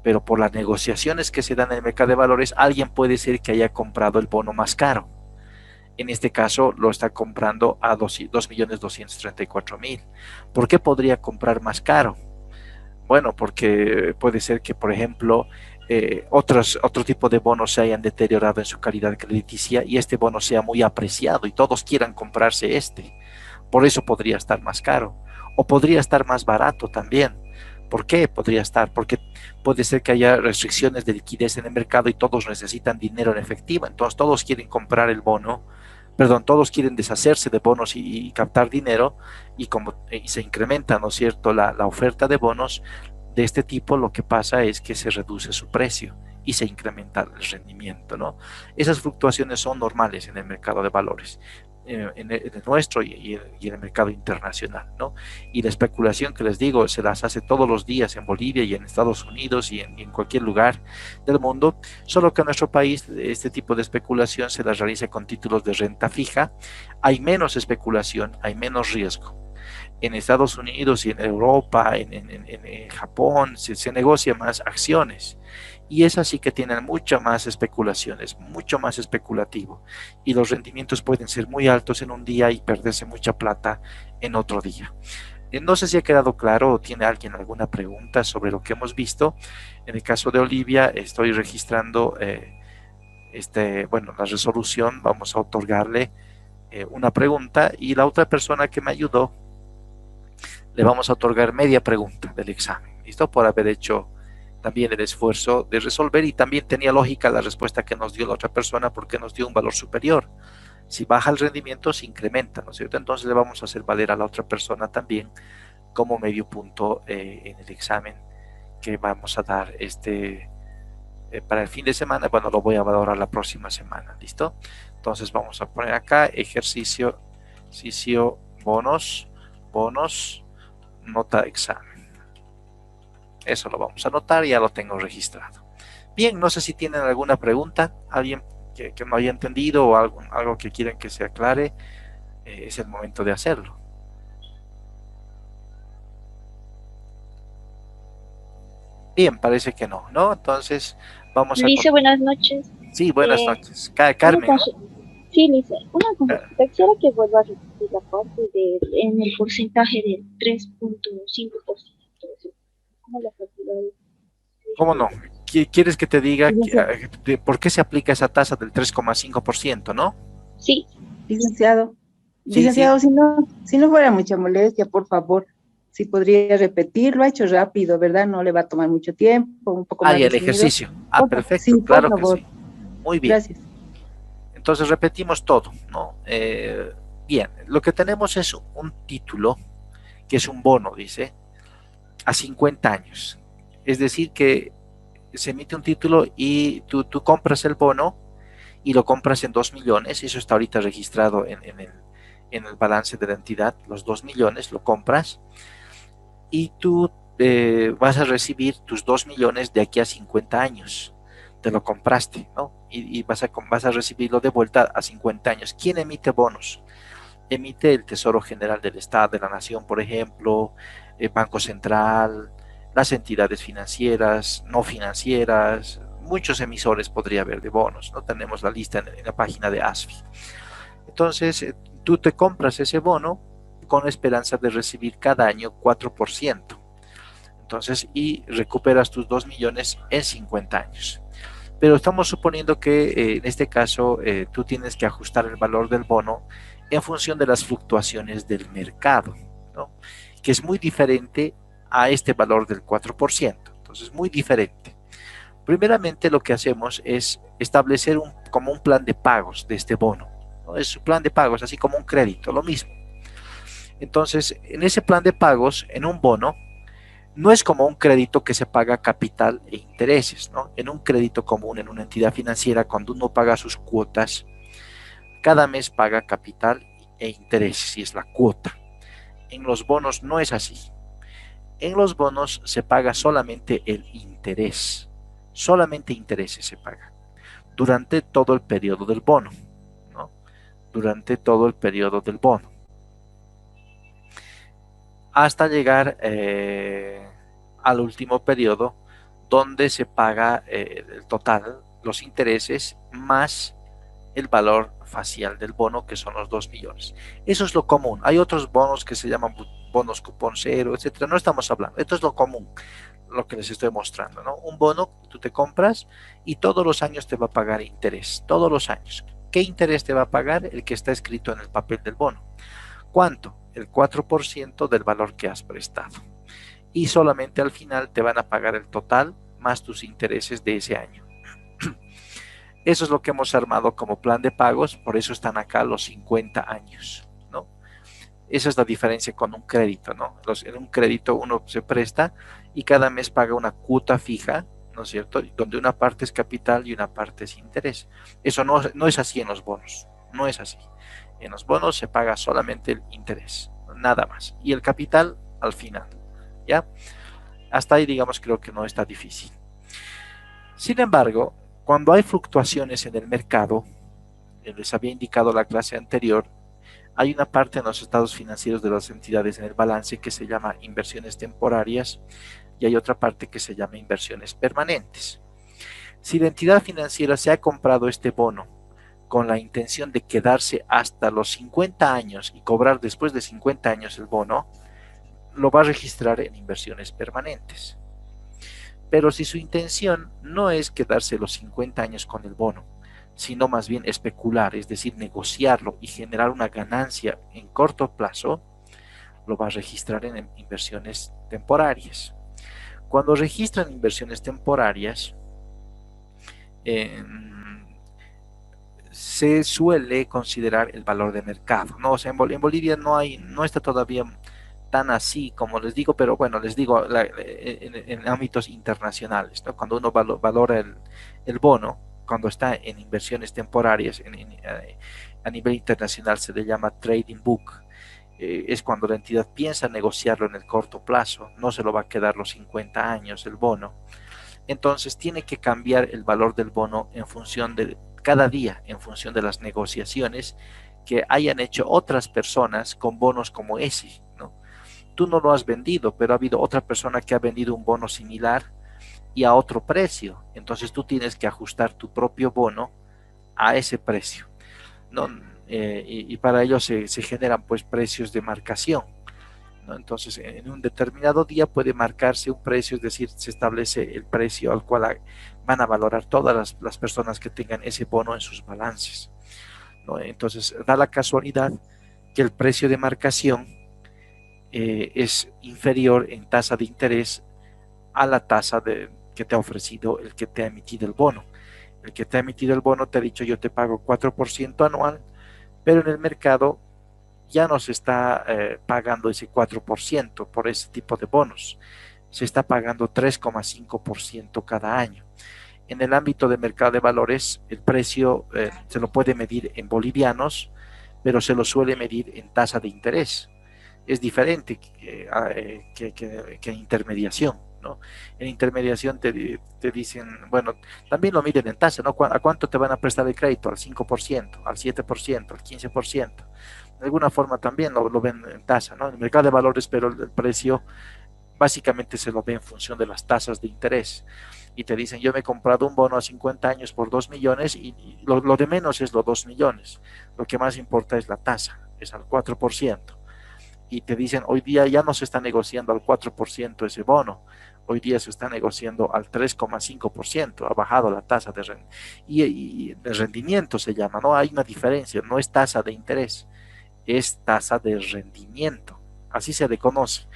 S3: Pero por las negociaciones que se dan en el mercado de valores, alguien puede ser que haya comprado el bono más caro. En este caso lo está comprando a 2.234.000. ¿Por qué podría comprar más caro? Bueno, porque puede ser que, por ejemplo, otro tipo de bonos se hayan deteriorado en su calidad crediticia y este bono sea muy apreciado y todos quieran comprarse este. Por eso podría estar más caro. O podría estar más barato también. ¿Por qué podría estar? Porque puede ser que haya restricciones de liquidez en el mercado y todos necesitan dinero en efectivo. Entonces todos quieren comprar el bono, perdón, todos quieren deshacerse de bonos y captar dinero y como se incrementa, ¿no es cierto?, la oferta de bonos de este tipo, lo que pasa es que se reduce su precio y se incrementa el rendimiento, ¿no? Esas fluctuaciones son normales en el mercado de valores, en el nuestro y en el mercado internacional, ¿no? Y la especulación que les digo se las hace todos los días en Bolivia y en Estados Unidos y en cualquier lugar del mundo, solo que en nuestro país este tipo de especulación se las realiza con títulos de renta fija. Hay menos especulación, hay menos riesgo. En Estados Unidos y en Europa, en Japón, se negocia más acciones. Y es así que tienen mucha más especulaciones, mucho más especulativo. Y los rendimientos pueden ser muy altos en un día y perderse mucha plata en otro día. No sé si ha quedado claro o tiene alguien alguna pregunta sobre lo que hemos visto. En el caso de Olivia, estoy registrando la resolución. Vamos a otorgarle una pregunta y la otra persona que me ayudó le vamos a otorgar media pregunta del examen, ¿listo? Por haber hecho también el esfuerzo de resolver y también tenía lógica la respuesta que nos dio la otra persona porque nos dio un valor superior. Si baja el rendimiento, se incrementa, ¿no es cierto? Entonces le vamos a hacer valer a la otra persona también como medio punto en el examen que vamos a dar para el fin de semana. Bueno, lo voy a valorar la próxima semana, ¿listo? Entonces vamos a poner acá ejercicio bonos, nota examen. Eso lo vamos a anotar y ya lo tengo registrado. Bien, no sé si tienen alguna pregunta, alguien que no haya entendido o algo que quieran que se aclare, es el momento de hacerlo. Bien, parece que no, ¿no? Entonces vamos a...
S5: Lice, buenas noches.
S3: Sí, buenas noches. Carmen, ¿no?
S5: Sí, Lice, una consulta. Quisiera que vuelva a repetir la parte en el porcentaje del 3.5%. ¿Cómo la cantidad?
S3: ¿Cómo no? ¿Quieres que te diga por qué se aplica esa tasa del 3,5%, no?
S5: Sí.
S6: Licenciado,
S3: Sí,
S6: licenciado,
S3: sí.
S6: si no fuera mucha molestia, por favor, si podría repetir, lo ha hecho rápido, ¿verdad? No le va a tomar mucho tiempo, un poco más
S3: Y el
S6: resumido.
S3: ejercicio. Perfecto,
S6: Sí,
S3: claro
S6: por favor.
S3: que sí. Muy bien.
S6: Gracias.
S3: Entonces repetimos todo, ¿no? Bien, lo que tenemos es un título, que es un bono, dice, a 50 años. Es decir, que se emite un título y tú compras el bono y lo compras en 2 millones, eso está ahorita registrado en el balance de la entidad, los 2 millones lo compras y tú vas a recibir tus 2 millones de aquí a 50 años. Te lo compraste, ¿no? Y vas a recibirlo de vuelta a 50 años. ¿Quién emite bonos? Emite el Tesoro General del Estado, de la Nación, por ejemplo, el Banco Central, las entidades financieras, no financieras, muchos emisores podría haber de bonos, ¿no? Tenemos la lista en la página de ASFI. Entonces, tú te compras ese bono con esperanza de recibir cada año 4%. Entonces, y recuperas tus 2 millones en 50 años. Pero estamos suponiendo que en este caso tú tienes que ajustar el valor del bono en función de las fluctuaciones del mercado, ¿no? Que es muy diferente a este valor del 4%. Entonces, muy diferente. Primeramente, lo que hacemos es establecer como un plan de pagos de este bono, ¿no? Es un plan de pagos, así como un crédito, lo mismo. Entonces, en ese plan de pagos, en un bono, no es como un crédito que se paga capital e intereses, ¿no? En un crédito común, en una entidad financiera, cuando uno paga sus cuotas, cada mes paga capital e intereses, y es la cuota. En los bonos no es así. En los bonos se paga solamente el interés, solamente intereses se pagan durante todo el periodo del bono, ¿no? Durante todo el periodo del bono, hasta llegar al último periodo, donde se paga el total, los intereses, más el valor facial del bono, que son los 2 millones. Eso es lo común. Hay otros bonos que se llaman bonos cupón cero, etcétera. No estamos hablando. Esto es lo común, lo que les estoy mostrando, ¿no? Un bono tú te compras y todos los años te va a pagar interés. Todos los años. ¿Qué interés te va a pagar? El que está escrito en el papel del bono. ¿Cuánto? El 4% del valor que has prestado. Y solamente al final te van a pagar el total más tus intereses de ese año. Eso es lo que hemos armado como plan de pagos, por eso están acá los 50 años, ¿no? Esa es la diferencia con un crédito, ¿no? En un crédito uno se presta y cada mes paga una cuota fija, ¿no es cierto? Donde una parte es capital y una parte es interés. Eso no es así en los bonos, no es así. En los bonos se paga solamente el interés, nada más. Y el capital al final, ¿ya? Hasta ahí, digamos, creo que no está difícil. Sin embargo, cuando hay fluctuaciones en el mercado, les había indicado la clase anterior, hay una parte en los estados financieros de las entidades en el balance que se llama inversiones temporarias y hay otra parte que se llama inversiones permanentes. Si la entidad financiera se ha comprado este bono con la intención de quedarse hasta los 50 años y cobrar después de 50 años el bono, lo va a registrar en inversiones permanentes. Pero si su intención no es quedarse los 50 años con el bono, sino más bien especular, es decir, negociarlo y generar una ganancia en corto plazo, lo va a registrar en inversiones temporarias. Cuando registran inversiones temporarias, se suele considerar el valor de mercado, ¿no? O sea, en Bolivia no está todavía tan así como les digo, pero bueno, les digo en ámbitos internacionales, ¿no? Cuando uno valora el bono, cuando está en inversiones temporarias, a nivel internacional se le llama trading book, es cuando la entidad piensa negociarlo en el corto plazo, no se lo va a quedar los 50 años el bono, entonces tiene que cambiar el valor del bono en función de cada día, en función de las negociaciones que hayan hecho otras personas con bonos como ese, ¿no? Tú no lo has vendido, pero ha habido otra persona que ha vendido un bono similar y a otro precio. Entonces tú tienes que ajustar tu propio bono a ese precio, ¿no? Y para ello se generan pues precios de marcación, ¿no? Entonces en un determinado día puede marcarse un precio, es decir, se establece el precio al cual van a valorar todas las personas que tengan ese bono en sus balances, ¿no? Entonces da la casualidad que el precio de marcación es inferior en tasa de interés a la tasa que te ha ofrecido el que te ha emitido el bono. El que te ha emitido el bono te ha dicho yo te pago 4% anual, pero en el mercado ya no se está pagando ese 4% por ese tipo de bonos, se está pagando 3,5% cada año. En el ámbito de mercado de valores, el precio se lo puede medir en bolivianos, pero se lo suele medir en tasa de interés. Es diferente que intermediación, ¿no? En intermediación te dicen, bueno, también lo miden en tasa, ¿no? ¿A cuánto te van a prestar el crédito? ¿Al 5%, al 7%, al 15%? De alguna forma también lo ven en tasa, ¿no? En el mercado de valores, pero el precio básicamente se lo ve en función de las tasas de interés. Y te dicen, yo me he comprado un bono a 50 años por 2 millones y lo de menos es los 2 millones. Lo que más importa es la tasa, es al 4%. Y te dicen, hoy día ya no se está negociando al 4% ese bono, hoy día se está negociando al 3,5%, ha bajado la tasa de rendimiento. Y de rendimiento se llama, ¿no? Hay una diferencia, no es tasa de interés, es tasa de rendimiento, así se le conoce.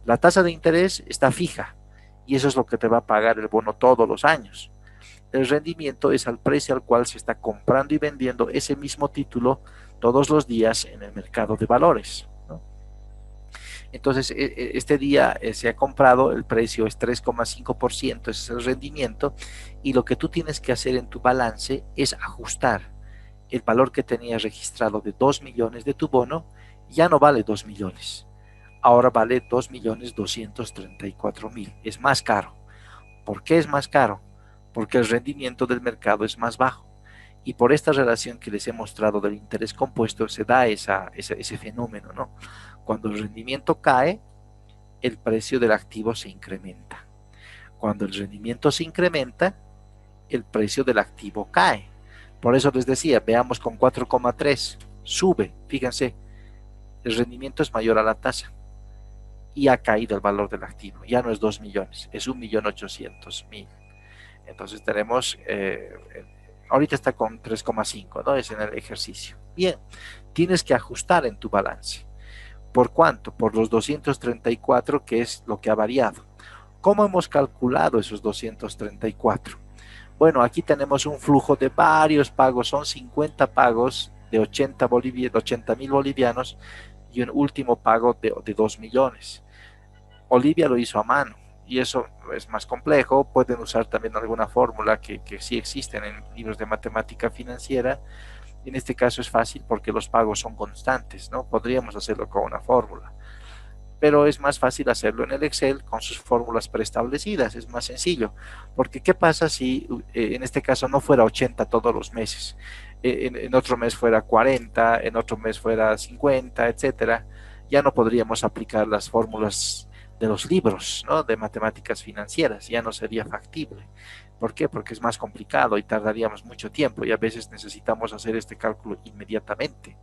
S3: La tasa de interés está fija y eso es lo que te va a pagar el bono todos los años. El rendimiento es al precio al cual se está comprando y vendiendo ese mismo título todos los días en el mercado de valores, ¿no? Entonces, este día se ha comprado, el precio es 3,5%, ese es el rendimiento, y lo que tú tienes que hacer en tu balance es ajustar el valor que tenías registrado de 2 millones de tu bono, ya no vale 2 millones, ahora vale 2.234.000. Es más caro. ¿Por qué es más caro? Porque el rendimiento del mercado es más bajo. Y por esta relación que les he mostrado del interés compuesto se da ese fenómeno, ¿no? Cuando el rendimiento cae, el precio del activo se incrementa. Cuando el rendimiento se incrementa, el precio del activo cae. Por eso les decía, veamos con 4,3, sube, fíjense, el rendimiento es mayor a la tasa y ha caído el valor del activo. Ya no es 2 millones, es 1.800.000. Entonces tenemos, ahorita está con 3,5, ¿no? Es en el ejercicio. Bien, tienes que ajustar en tu balance. ¿Por cuánto? Por los 234, que es lo que ha variado. ¿Cómo hemos calculado esos 234? Bueno, aquí tenemos un flujo de varios pagos, son 50 pagos de 80.000 bolivianos y un último pago de 2 millones. Olivia lo hizo a mano y eso es más complejo. Pueden usar también alguna fórmula que sí existen en libros de matemática financiera. En este caso es fácil porque los pagos son constantes, ¿no? Podríamos hacerlo con una fórmula, pero es más fácil hacerlo en el Excel con sus fórmulas preestablecidas, es más sencillo, porque ¿qué pasa si en este caso no fuera 80 todos los meses? En otro mes fuera 40, en otro mes fuera 50, etcétera. Ya no podríamos aplicar las fórmulas de los libros, ¿no? De matemáticas financieras, ya no sería factible. ¿Por qué? Porque es más complicado y tardaríamos mucho tiempo y a veces necesitamos hacer este cálculo inmediatamente.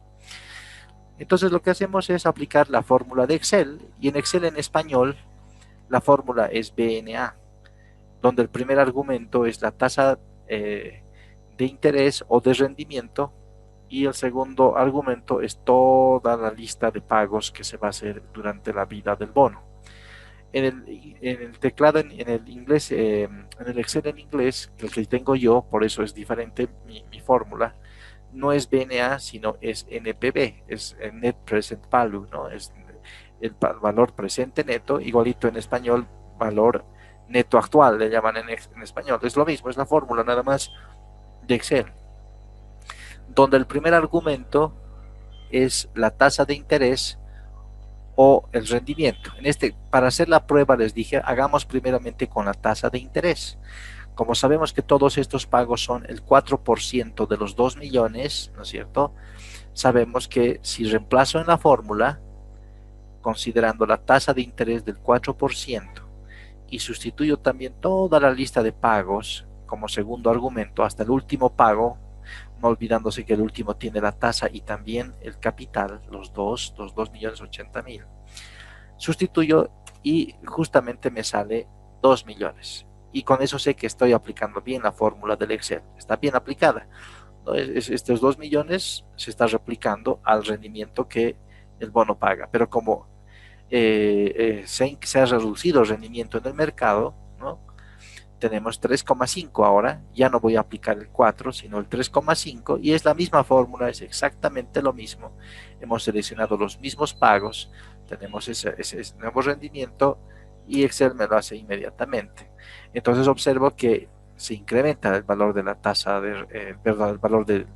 S3: Entonces lo que hacemos es aplicar la fórmula de Excel, y en Excel en español la fórmula es BNA, donde el primer argumento es la tasa de interés o de rendimiento, y el segundo argumento es toda la lista de pagos que se va a hacer durante la vida del bono. En el teclado, en el inglés, en el Excel en inglés, el que tengo yo, por eso es diferente mi fórmula, no es BNA, sino es NPV, es Net Present Value, ¿no? Es el valor presente neto, igualito en español, valor neto actual, le llaman en español. Es lo mismo, es la fórmula nada más de Excel, donde el primer argumento es la tasa de interés o el rendimiento. Para hacer la prueba les dije, hagamos primeramente con la tasa de interés. Como sabemos que todos estos pagos son el 4% de los 2 millones, ¿no es cierto? Sabemos que si reemplazo en la fórmula, considerando la tasa de interés del 4%, y sustituyo también toda la lista de pagos como segundo argumento hasta el último pago, no olvidándose que el último tiene la tasa y también el capital, los 2.080.000. Sustituyo y justamente me sale 2 millones. Y con eso sé que estoy aplicando bien la fórmula del Excel. Está bien aplicada, ¿no? Estos 2 millones se está replicando al rendimiento que el bono paga. Pero como se ha reducido el rendimiento en el mercado, ¿no? Tenemos 3,5 ahora, ya no voy a aplicar el 4, sino el 3,5, y es la misma fórmula, es exactamente lo mismo. Hemos seleccionado los mismos pagos, tenemos ese nuevo rendimiento y Excel me lo hace inmediatamente. Entonces observo que se incrementa el valor de la tasa, perdón, el valor del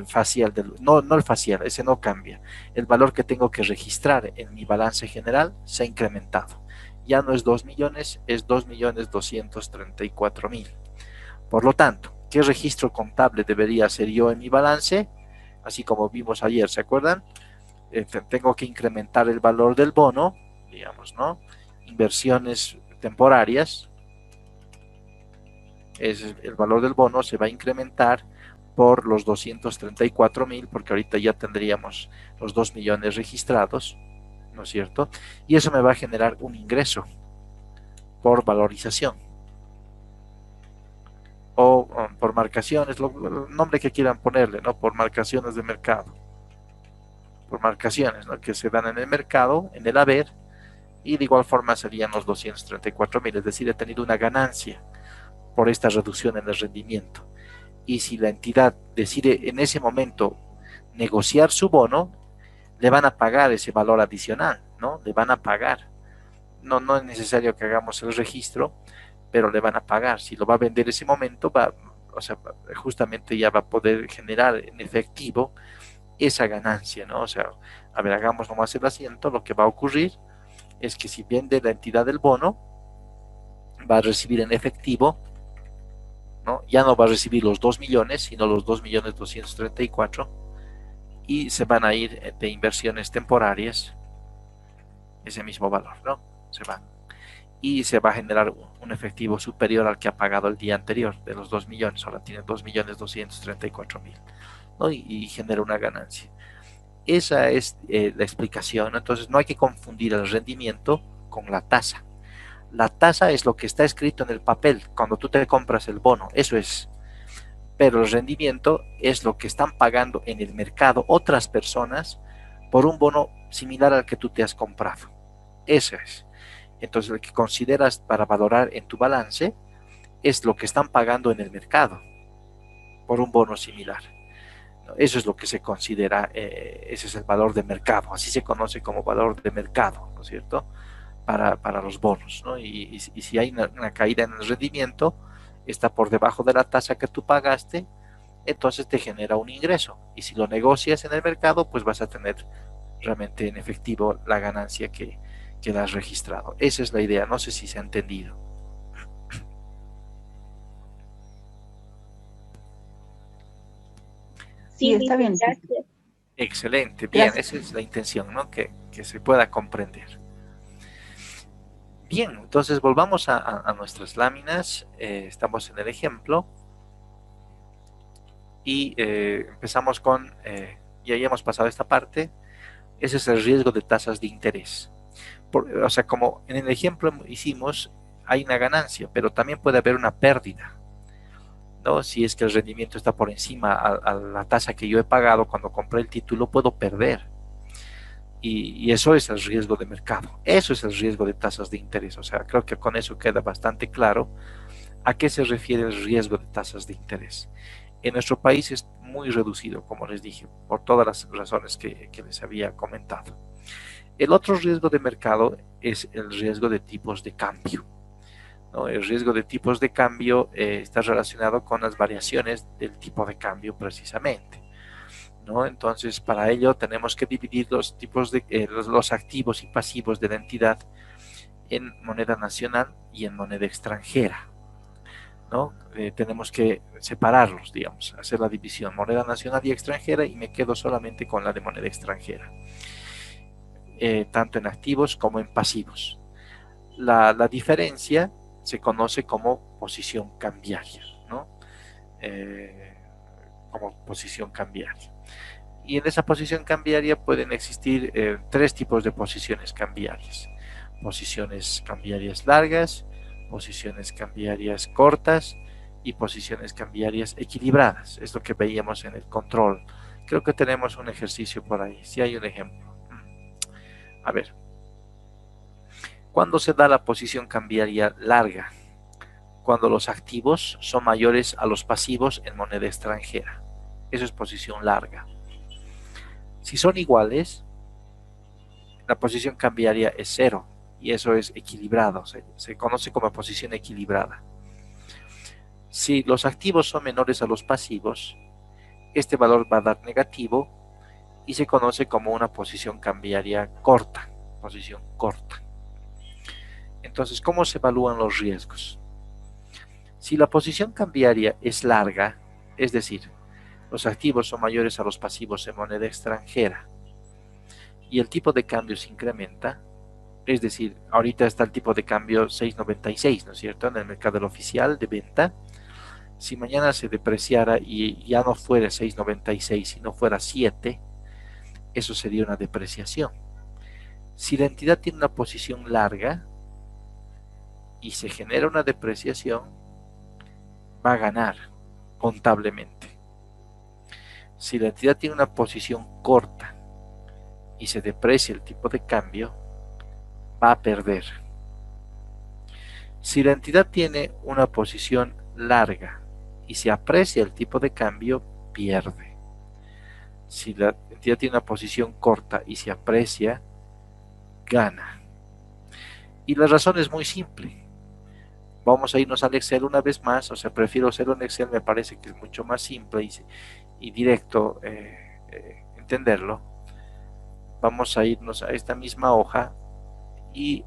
S3: facial, no el facial, ese no cambia. El valor que tengo que registrar en mi balance general se ha incrementado. Ya no es 2 millones, es 2.234.000. Por lo tanto, ¿qué registro contable debería hacer yo en mi balance? Así como vimos ayer, ¿se acuerdan? Tengo que incrementar el valor del bono, digamos, ¿no? Inversiones temporarias, el valor del bono se va a incrementar por los 234.000, porque ahorita ya tendríamos los 2 millones registrados, ¿no es cierto? Y eso me va a generar un ingreso por valorización o por marcaciones, el nombre que quieran ponerle, ¿no? Por marcaciones de mercado, por marcaciones, ¿no? Que se dan en el mercado, en el haber, y de igual forma serían los 234.000, es decir, he tenido una ganancia por esta reducción en el rendimiento. Y si la entidad decide en ese momento negociar su bono, le van a pagar ese valor adicional, ¿no? Le van a pagar. No es necesario que hagamos el registro, pero le van a pagar. Si lo va a vender ese momento, o sea, justamente ya va a poder generar en efectivo esa ganancia, ¿no? O sea, a ver, hagamos nomás el asiento, lo que va a ocurrir es que si vende la entidad del bono, va a recibir en efectivo, ¿no? Ya no va a recibir los 2 millones, sino los 2.234.000, y se van a ir de inversiones temporarias ese mismo valor, ¿no? Se van. Y se va a generar un efectivo superior al que ha pagado el día anterior, de los 2 millones, ahora tiene 2.234.000, ¿no? Y genera una ganancia. Esa es la explicación. Entonces no hay que confundir el rendimiento con la tasa. La tasa es lo que está escrito en el papel cuando tú te compras el bono, eso es. Pero el rendimiento es lo que están pagando en el mercado otras personas por un bono similar al que tú te has comprado. Eso es. Entonces lo que consideras para valorar en tu balance es lo que están pagando en el mercado por un bono similar. Eso es lo que se considera, ese es el valor de mercado, así se conoce como valor de mercado, ¿no es cierto? Para los bonos, ¿no? Y si hay una caída en el rendimiento, está por debajo de la tasa que tú pagaste, entonces te genera un ingreso. Y si lo negocias en el mercado, pues vas a tener realmente en efectivo la ganancia que la has registrado. Esa es la idea, no sé si se ha entendido.
S6: Sí, está bien.
S5: Gracias.
S3: Excelente, bien,
S6: Gracias.
S3: esa es la intención, ¿no? Que se pueda comprender. Bien, entonces volvamos a nuestras láminas. Estamos en el ejemplo y empezamos con, ya hemos pasado esta parte. Ese es el riesgo de tasas de interés. O sea, como en el ejemplo hicimos, hay una ganancia, pero también puede haber una pérdida, ¿no? Si es que el rendimiento está por encima a la tasa que yo he pagado cuando compré el título, puedo perder. Y eso es el riesgo de mercado. Eso es el riesgo de tasas de interés. O sea, creo que con eso queda bastante claro a qué se refiere el riesgo de tasas de interés. En nuestro país es muy reducido, como les dije, por todas las razones que les había comentado. El otro riesgo de mercado es el riesgo de tipos de cambio, ¿no? El riesgo de tipos de cambio está relacionado con las variaciones del tipo de cambio precisamente, ¿no? Entonces, para ello tenemos que dividir los tipos de los activos y pasivos de la entidad en moneda nacional y en moneda extranjera, ¿no? Tenemos que separarlos, digamos, hacer la división moneda nacional y extranjera, y me quedo solamente con la de moneda extranjera, tanto en activos como en pasivos. La diferencia se conoce como posición cambiaria, ¿no? Como posición cambiaria. Y en esa posición cambiaria pueden existir tres tipos de posiciones cambiarias: posiciones cambiarias largas, posiciones cambiarias cortas y posiciones cambiarias equilibradas. Es lo que veíamos en el control. Creo que tenemos un ejercicio por ahí. Si hay un ejemplo. A ver. ¿Cuándo se da la posición cambiaria larga? Cuando los activos son mayores a los pasivos en moneda extranjera. Eso es posición larga. Si son iguales, la posición cambiaria es cero, y eso es equilibrado, se conoce como posición equilibrada. Si los activos son menores a los pasivos, este valor va a dar negativo y se conoce como una posición cambiaria corta, posición corta. Entonces, ¿cómo se evalúan los riesgos? Si la posición cambiaria es larga, es decir, los activos son mayores a los pasivos en moneda extranjera y el tipo de cambio se incrementa, es decir, ahorita está el tipo de cambio 6.96, ¿no es cierto?, en el mercado oficial de venta. Si mañana se depreciara y ya no fuera 6.96, sino fuera 7, eso sería una depreciación. Si la entidad tiene una posición larga y se genera una depreciación, va a ganar contablemente. Si la entidad tiene una posición corta y se deprecia el tipo de cambio, va a perder. Si la entidad tiene una posición larga y se aprecia el tipo de cambio, pierde. Si la entidad tiene una posición corta y se aprecia, gana. Y la razón es muy simple. Vamos a irnos al Excel una vez más, o sea, prefiero hacerlo en Excel, me parece que es mucho más simple y directo entenderlo. Vamos a irnos a esta misma hoja y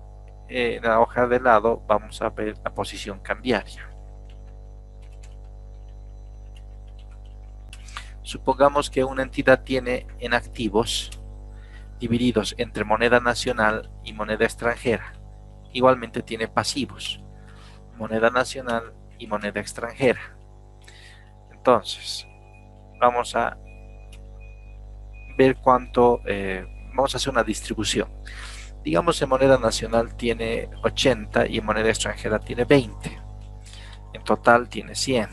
S3: en la hoja de lado vamos a ver la posición cambiaria. Supongamos que una entidad tiene en activos divididos entre moneda nacional y moneda extranjera. Igualmente tiene pasivos, moneda nacional y moneda extranjera. Entonces, vamos a ver cuánto, vamos a hacer una distribución. Digamos en moneda nacional tiene 80 y en moneda extranjera tiene 20. En total tiene 100.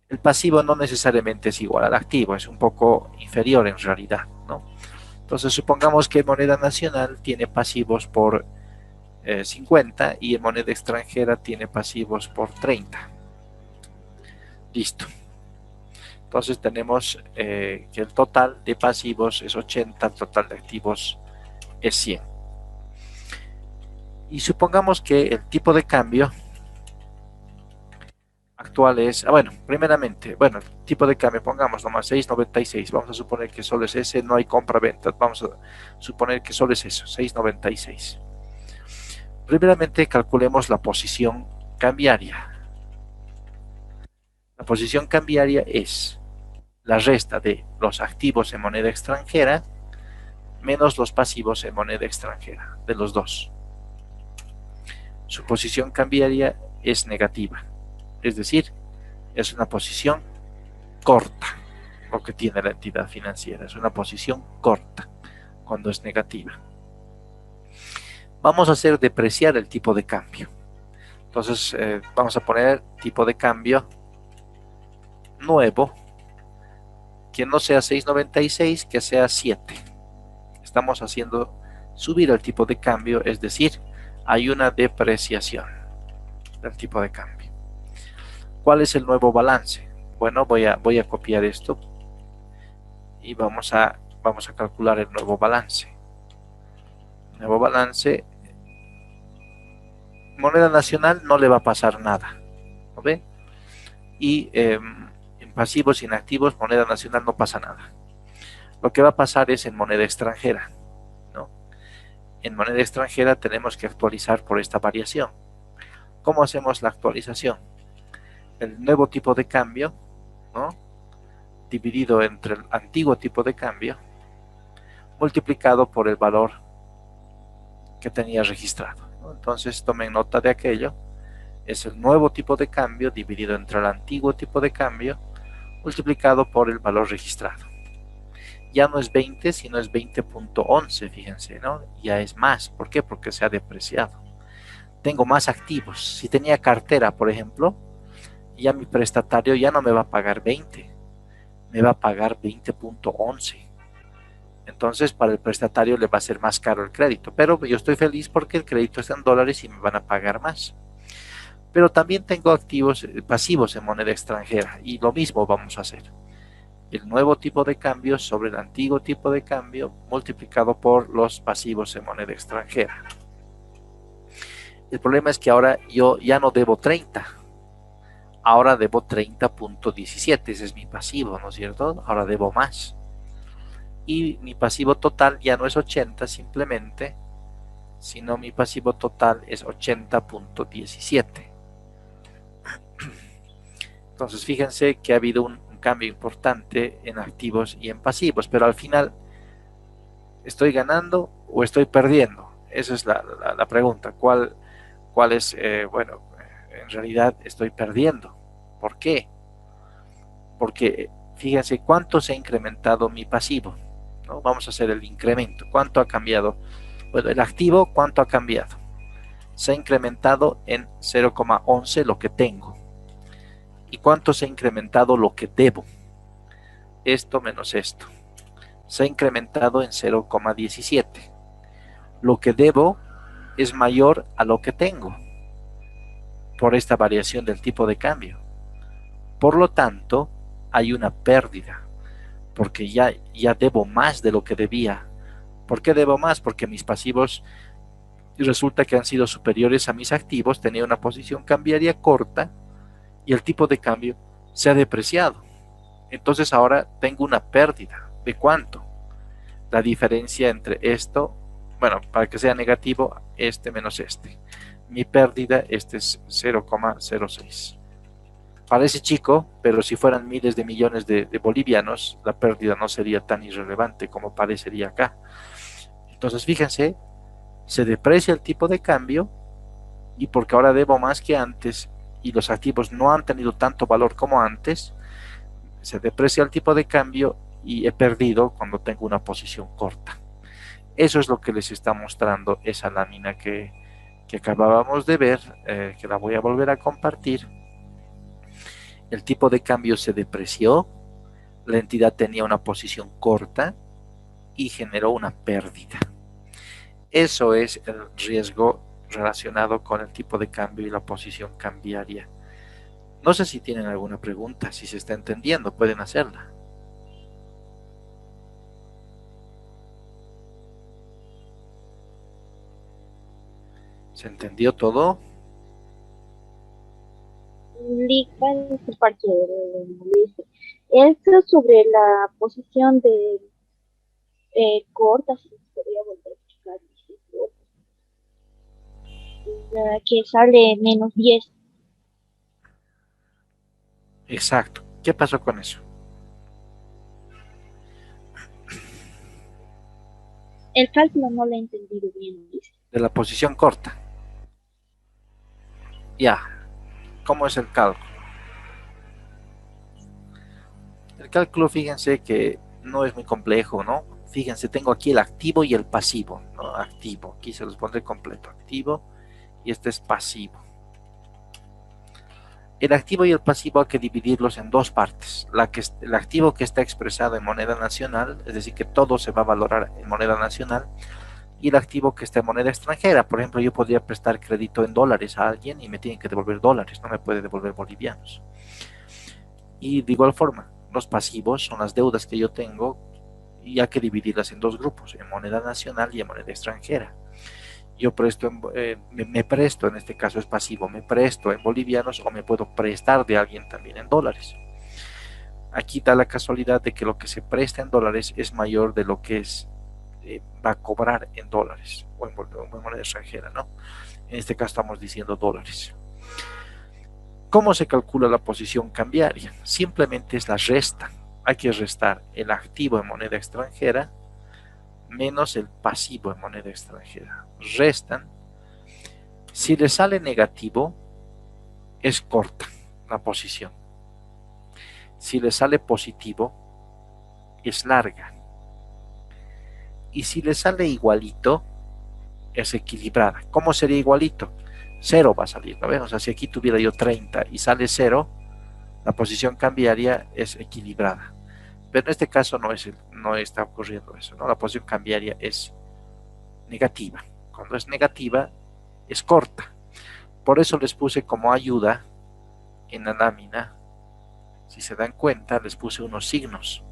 S3: El pasivo no necesariamente es igual al activo, es un poco inferior en realidad, ¿no? Entonces supongamos que en moneda nacional tiene pasivos por 50 y en moneda extranjera tiene pasivos por 30. Listo. Entonces tenemos que el total de pasivos es 80, el total de activos es 100. Y supongamos que el tipo de cambio actual es, bueno, primeramente, bueno, el tipo de cambio, pongamos nomás 6.96, vamos a suponer que solo es ese, no hay compra-venta, vamos a suponer que solo es eso, 6.96. Primeramente calculemos la posición cambiaria. La posición cambiaria es la resta de los activos en moneda extranjera menos los pasivos en moneda extranjera, de los dos. Su posición cambiaria es negativa, es decir, es una posición corta, lo que tiene la entidad financiera, es una posición corta cuando es negativa. Vamos a hacer depreciar el tipo de cambio. Entonces vamos a poner tipo de cambio nuevo, que no sea 6.96, que sea 7. Estamos haciendo subir el tipo de cambio, es decir, hay una depreciación del tipo de cambio. ¿Cuál es el nuevo balance? Bueno, voy a copiar esto y vamos a calcular el nuevo balance. Nuevo balance, moneda nacional no le va a pasar nada, ¿no ve? Y en pasivos y en activos, moneda nacional no pasa nada. Lo que va a pasar es en moneda extranjera, ¿no? En moneda extranjera tenemos que actualizar por esta variación. ¿Cómo hacemos la actualización? El nuevo tipo de cambio, ¿no?, dividido entre el antiguo tipo de cambio, multiplicado por el valor que tenía registrado, ¿no? Entonces tomen nota de aquello. Es el nuevo tipo de cambio dividido entre el antiguo tipo de cambio multiplicado por el valor registrado. Ya no es 20, sino es 20.11, fíjense, ¿no? Ya es más. ¿Por qué? Porque se ha depreciado. Tengo más activos. Si tenía cartera, por ejemplo, ya mi prestatario ya no me va a pagar 20, me va a pagar 20.11. Entonces para el prestatario le va a ser más caro el crédito, pero yo estoy feliz porque el crédito está en dólares y me van a pagar más. Pero también tengo activos pasivos en moneda extranjera y lo mismo vamos a hacer. El nuevo tipo de cambio sobre el antiguo tipo de cambio multiplicado por los pasivos en moneda extranjera. El problema es que ahora yo ya no debo 30, ahora debo 30.17, ese es mi pasivo, ¿no es cierto? Ahora debo más. Y mi pasivo total ya no es 80 simplemente, sino mi pasivo total es 80.17. Entonces fíjense que ha habido un cambio importante en activos y en pasivos, pero al final, ¿estoy ganando o estoy perdiendo? Esa es la pregunta. ¿Cuál es? Bueno, en realidad estoy perdiendo. ¿Por qué? Porque fíjense cuánto se ha incrementado mi pasivo, ¿no? Vamos a hacer el incremento. ¿Cuánto ha cambiado? Bueno, el activo, ¿cuánto ha cambiado? Se ha incrementado en 0,11 lo que tengo. ¿Y cuánto se ha incrementado lo que debo? Esto menos esto. Se ha incrementado en 0,17. Lo que debo es mayor a lo que tengo por esta variación del tipo de cambio. Por lo tanto, hay una pérdida, porque ya debo más de lo que debía. ¿Por qué debo más? Porque mis pasivos resulta que han sido superiores a mis activos, tenía una posición cambiaria corta y el tipo de cambio se ha depreciado. Entonces ahora tengo una pérdida. ¿De cuánto? La diferencia entre esto bueno, para que sea negativo, este menos este. Mi pérdida, este es 0,06. Parece chico, pero si fueran miles de millones de bolivianos, la pérdida no sería tan irrelevante como parecería acá. Entonces, fíjense, se deprecia el tipo de cambio y porque ahora debo más que antes y los activos no han tenido tanto valor como antes, se deprecia el tipo de cambio y he perdido cuando tengo una posición corta. Eso es lo que les está mostrando esa lámina que acabábamos de ver, que la voy a volver a compartir. El tipo de cambio se depreció, la entidad tenía una posición corta y generó una pérdida. Eso es el riesgo relacionado con el tipo de cambio y la posición cambiaria. No sé si tienen alguna pregunta, si se está entendiendo, pueden hacerla. ¿Se entendió todo?
S5: ¿Cuál es el parche de esto sobre la posición de corta, si se podría volver a explicar, que sale -10.
S3: Exacto. ¿Qué pasó con eso?
S5: El cálculo no lo he entendido bien, dice.
S3: De la posición corta. Ya. ¿Cómo es el cálculo? El cálculo, fíjense que no es muy complejo, ¿no? Fíjense, tengo aquí el activo y el pasivo, ¿no? Activo, aquí se los pondré completo, activo, y este es pasivo. El activo y el pasivo hay que dividirlos en dos partes. El activo que está expresado en moneda nacional, es decir, que todo se va a valorar en moneda nacional, y el activo que está en moneda extranjera. Por ejemplo, yo podría prestar crédito en dólares a alguien y me tienen que devolver dólares, no me puede devolver bolivianos. Y de igual forma, los pasivos son las deudas que yo tengo y hay que dividirlas en dos grupos, en moneda nacional y en moneda extranjera. Yo presto, me presto, en este caso es pasivo, me presto en bolivianos o me puedo prestar de alguien también en dólares. Aquí da la casualidad de que lo que se presta en dólares es mayor de lo que va a cobrar en dólares o en moneda extranjera, ¿no? En este caso estamos diciendo dólares. ¿Cómo se calcula la posición cambiaria? Simplemente es la resta. Hay que restar el activo en moneda extranjera menos el pasivo en moneda extranjera. Restan. Si le sale negativo, es corta la posición. Si le sale positivo, es larga. Y si le sale igualito, es equilibrada. ¿Cómo sería igualito? 0 va a salir, ¿no ven? O sea, si aquí tuviera yo 30 y sale 0, la posición cambiaria es equilibrada. Pero en este caso no está ocurriendo eso, ¿no? La posición cambiaria es negativa. Cuando es negativa, es corta. Por eso les puse como ayuda en la lámina, si se dan cuenta, les puse unos signos.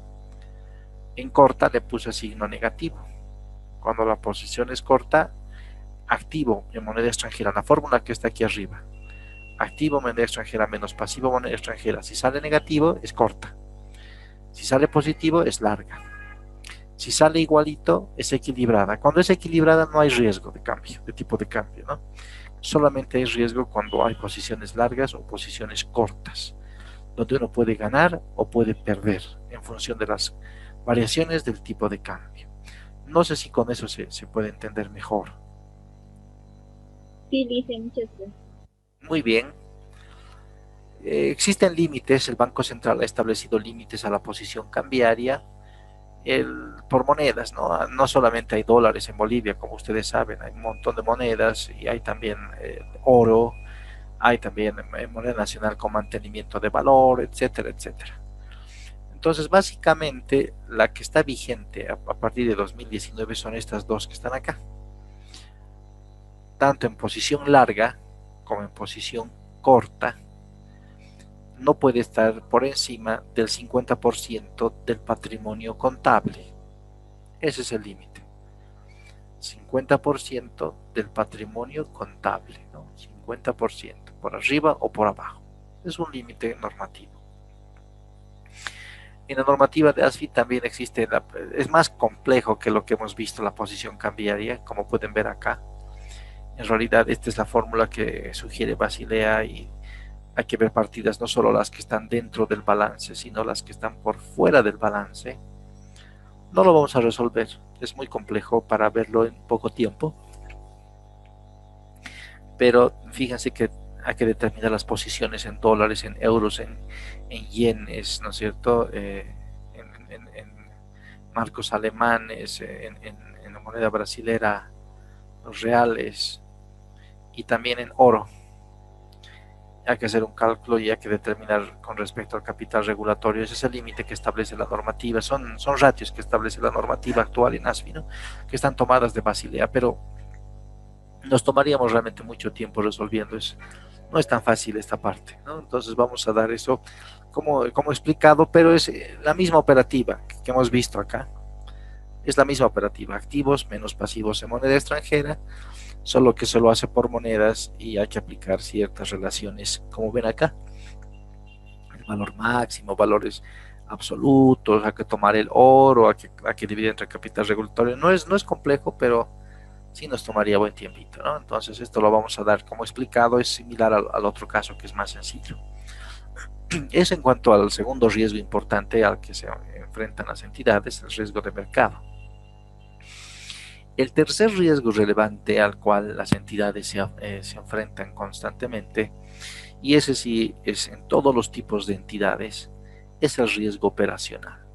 S3: En corta le puse signo negativo. Cuando la posición es corta, activo en moneda extranjera, la fórmula que está aquí arriba. Activo moneda extranjera menos pasivo moneda extranjera. Si sale negativo, es corta. Si sale positivo, es larga. Si sale igualito, es equilibrada. Cuando es equilibrada no hay riesgo de cambio, de tipo de cambio, ¿no? Solamente hay riesgo cuando hay posiciones largas o posiciones cortas, donde uno puede ganar o puede perder en función de las variaciones del tipo de cambio. No sé si con eso se puede entender mejor.
S5: Sí, dice, muchas gracias.
S3: Muy bien. Existen límites, el Banco Central ha establecido límites a la posición cambiaria por monedas, ¿no? No solamente hay dólares en Bolivia, como ustedes saben, hay un montón de monedas y hay también oro, hay también moneda nacional con mantenimiento de valor, etcétera, etcétera. Entonces, básicamente, la que está vigente a partir de 2019 son estas dos que están acá. Tanto en posición larga como en posición corta, no puede estar por encima del 50% del patrimonio contable. Ese es el límite. 50% del patrimonio contable, ¿no? 50%, por arriba o por abajo. Es un límite normativo. En la normativa de ASFI también existe, es más complejo que lo que hemos visto, la posición cambiaria, como pueden ver acá. En realidad esta es la fórmula que sugiere Basilea y hay que ver partidas no solo las que están dentro del balance, sino las que están por fuera del balance. No lo vamos a resolver, es muy complejo para verlo en poco tiempo, pero fíjense que hay que determinar las posiciones en dólares, en euros, en yenes, ¿no es cierto? En marcos alemanes, en la moneda brasilera, los reales y también en oro. Hay que hacer un cálculo y hay que determinar con respecto al capital regulatorio. Ese es el límite que establece la normativa. Son ratios que establece la normativa actual en ASFI, ¿no? Que están tomadas de Basilea, pero nos tomaríamos realmente mucho tiempo resolviendo eso. No es tan fácil esta parte, ¿no? Entonces vamos a dar eso como explicado, pero es la misma operativa que hemos visto acá. Es la misma operativa, activos menos pasivos en moneda extranjera, solo que se lo hace por monedas y hay que aplicar ciertas relaciones, como ven acá, el valor máximo, valores absolutos, hay que tomar el oro, hay que dividir entre capital regulatorio. No es complejo, pero sí nos tomaría buen tiempito, ¿no? Entonces esto lo vamos a dar como explicado, es similar al otro caso que es más sencillo. Eso en cuanto al segundo riesgo importante al que se enfrentan las entidades, el riesgo de mercado. El tercer riesgo relevante al cual las entidades se enfrentan constantemente, y ese sí es en todos los tipos de entidades, es el riesgo operacional.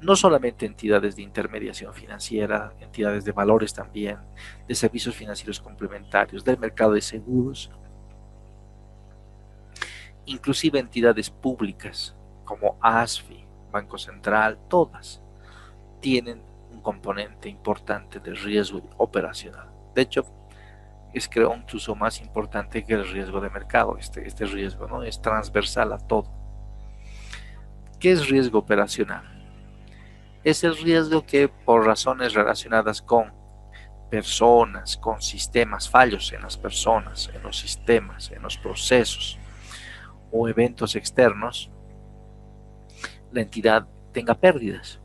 S3: No solamente entidades de intermediación financiera, entidades de valores también, de servicios financieros complementarios, del mercado de seguros, inclusive entidades públicas como ASFI, Banco Central, todas tienen un componente importante de riesgo operacional. De hecho, es creo incluso más importante que el riesgo de mercado. Este riesgo, ¿no?, es transversal a todo. ¿Qué es riesgo operacional? Es el riesgo que por razones relacionadas con personas, con sistemas, fallos en las personas, en los sistemas, en los procesos o eventos externos, la entidad tenga pérdidas.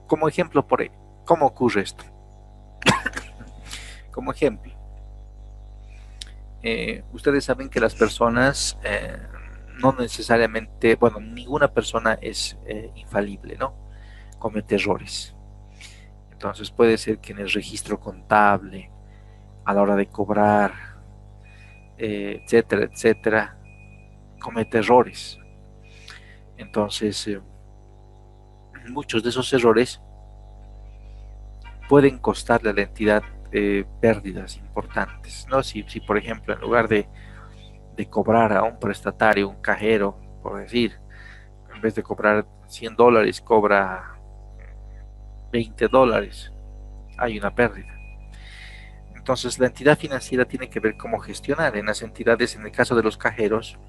S3: Como ejemplo, ¿cómo ocurre esto? Como ejemplo, ustedes saben que las personas no necesariamente, bueno, ninguna persona es infalible, ¿no? Comete errores. Entonces puede ser que en el registro contable, a la hora de cobrar, etcétera, etcétera, comete errores. Entonces, muchos de esos errores pueden costarle a la entidad pérdidas importantes, ¿no? Si por ejemplo, en lugar de cobrar a un prestatario, un cajero, por decir, en vez de cobrar $100, cobra $20, hay una pérdida. Entonces la entidad financiera tiene que ver cómo gestionar. En las entidades, en el caso de los cajeros,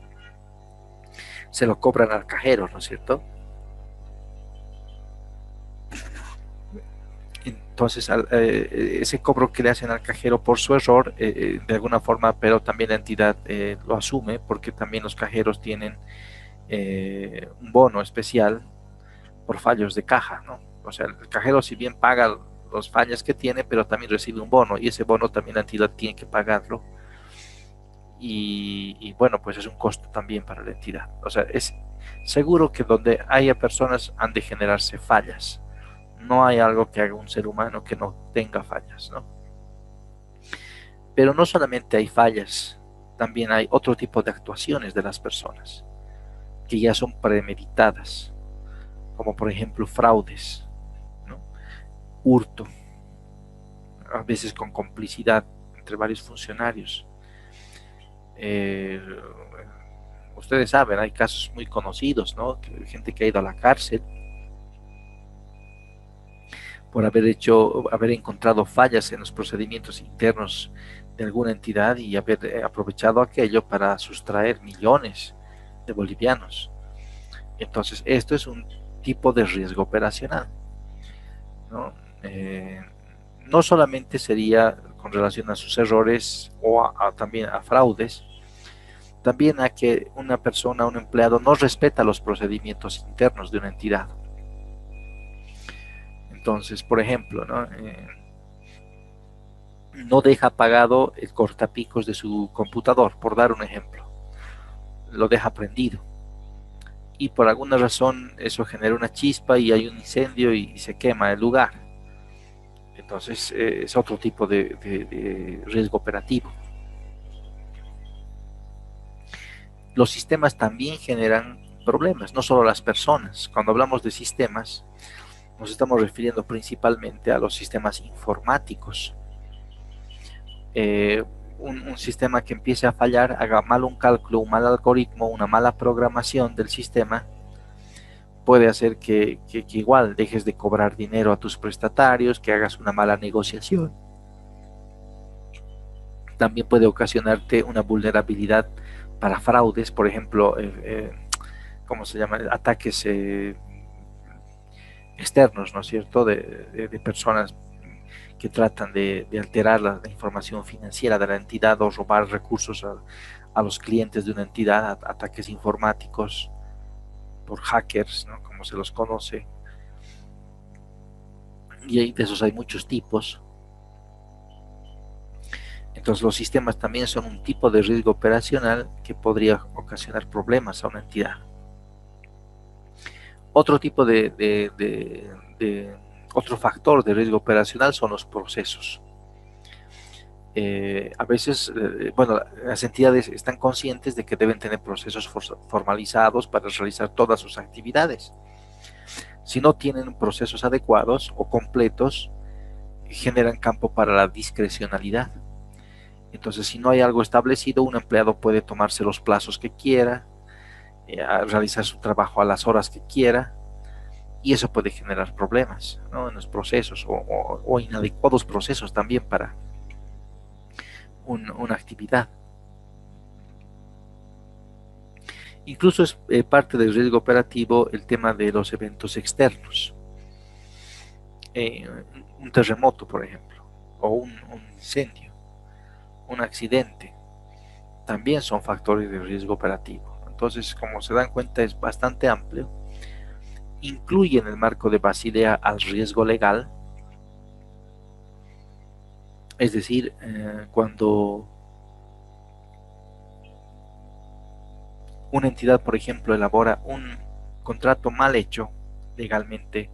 S3: se lo cobran al cajero, ¿no es cierto? Entonces ese cobro que le hacen al cajero por su error, de alguna forma, pero también la entidad lo asume, porque también los cajeros tienen un bono especial por fallos de caja, ¿no? O sea, el cajero, si bien paga los fallas que tiene, pero también recibe un bono, y ese bono también la entidad tiene que pagarlo, y bueno, pues es un costo también para la entidad. O sea, es seguro que donde haya personas han de generarse fallas. No hay algo que haga un ser humano que no tenga fallas, ¿no? Pero no solamente hay fallas, también hay otro tipo de actuaciones de las personas que ya son premeditadas, como por ejemplo fraudes, ¿no?, hurto, a veces con complicidad entre varios funcionarios. Ustedes saben, hay casos muy conocidos, ¿no?, gente que ha ido a la cárcel por haber encontrado fallas en los procedimientos internos de alguna entidad y haber aprovechado aquello para sustraer millones de bolivianos. Entonces, esto es un tipo de riesgo operacional, ¿no? No solamente sería con relación a sus errores o también a fraudes, también a que una persona, un empleado, no respeta los procedimientos internos de una entidad. Entonces, por ejemplo, no deja apagado el cortapicos de su computador, por dar un ejemplo. Lo deja prendido. Y por alguna razón eso genera una chispa y hay un incendio y se quema el lugar. Entonces es otro tipo de riesgo operativo. Los sistemas también generan problemas, no solo las personas. Cuando hablamos de sistemas, nos estamos refiriendo principalmente a los sistemas informáticos. Un sistema que empiece a fallar, haga mal un cálculo, un mal algoritmo, una mala programación del sistema, puede hacer que igual dejes de cobrar dinero a tus prestatarios, que hagas una mala negociación. También puede ocasionarte una vulnerabilidad para fraudes, por ejemplo, ¿cómo se llama? Ataques externos, ¿no es cierto?, de personas que tratan de alterar la información financiera de la entidad o robar recursos a los clientes de una entidad, ataques informáticos por hackers, ¿no?, como se los conoce. Y de esos hay muchos tipos. Entonces los sistemas también son un tipo de riesgo operacional que podría ocasionar problemas a una entidad. Otro tipo otro factor de riesgo operacional son los procesos. A veces, bueno, las entidades están conscientes de que deben tener procesos formalizados para realizar todas sus actividades. Si no tienen procesos adecuados o completos, generan campo para la discrecionalidad. Entonces, si no hay algo establecido, un empleado puede tomarse los plazos que quiera, realizar su trabajo a las horas que quiera, y eso puede generar problemas, ¿no?, en los procesos o inadecuados procesos también para una actividad. Incluso es parte del riesgo operativo el tema de los eventos externos. Un terremoto, por ejemplo, o un incendio, un accidente, también son factores de riesgo operativo. Entonces, como se dan cuenta, es bastante amplio. Incluye en el marco de Basilea al riesgo legal, es decir, cuando una entidad, por ejemplo, elabora un contrato mal hecho legalmente,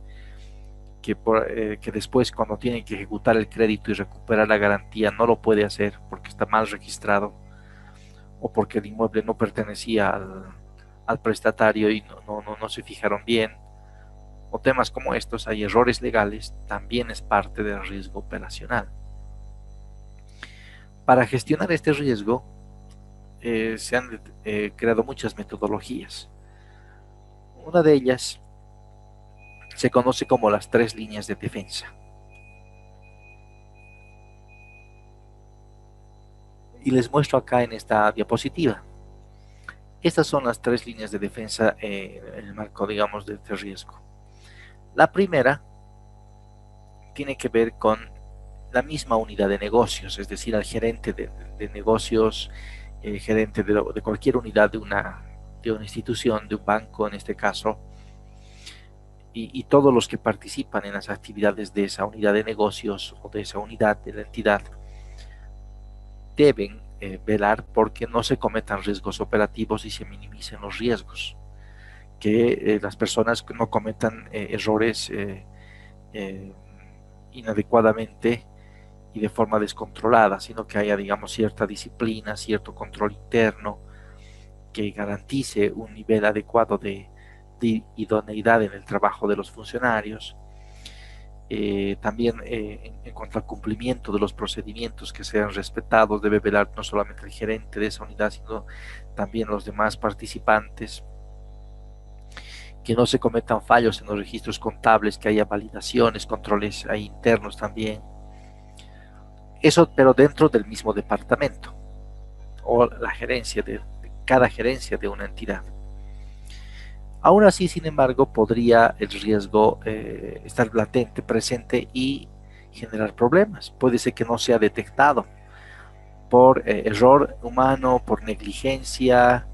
S3: que después, cuando tiene que ejecutar el crédito y recuperar la garantía, no lo puede hacer porque está mal registrado o porque el inmueble no pertenecía al prestatario y no se fijaron bien, o temas como estos, hay errores legales, también es parte del riesgo operacional. Para gestionar este riesgo se han creado muchas metodologías. Una de ellas se conoce como las 3 líneas de defensa. Y les muestro acá en esta diapositiva. Estas son las 3 líneas de defensa en el marco, digamos, de este riesgo. La primera tiene que ver con la misma unidad de negocios, es decir, al gerente de negocios, gerente de cualquier unidad de una institución, de un banco en este caso, y todos los que participan en las actividades de esa unidad de negocios o de esa unidad de la entidad deben velar porque no se cometan riesgos operativos y se minimicen los riesgos, que las personas no cometan errores inadecuadamente y de forma descontrolada, sino que haya, digamos, cierta disciplina, cierto control interno que garantice un nivel adecuado de idoneidad en el trabajo de los funcionarios. También en cuanto al cumplimiento de los procedimientos que sean respetados, debe velar no solamente el gerente de esa unidad, sino también los demás participantes, que no se cometan fallos en los registros contables, que haya validaciones, controles ahí internos también. Eso, pero dentro del mismo departamento o la gerencia de cada gerencia de una entidad. Aún así, sin embargo, podría el riesgo estar latente, presente y generar problemas. Puede ser que no sea detectado por error humano, por negligencia,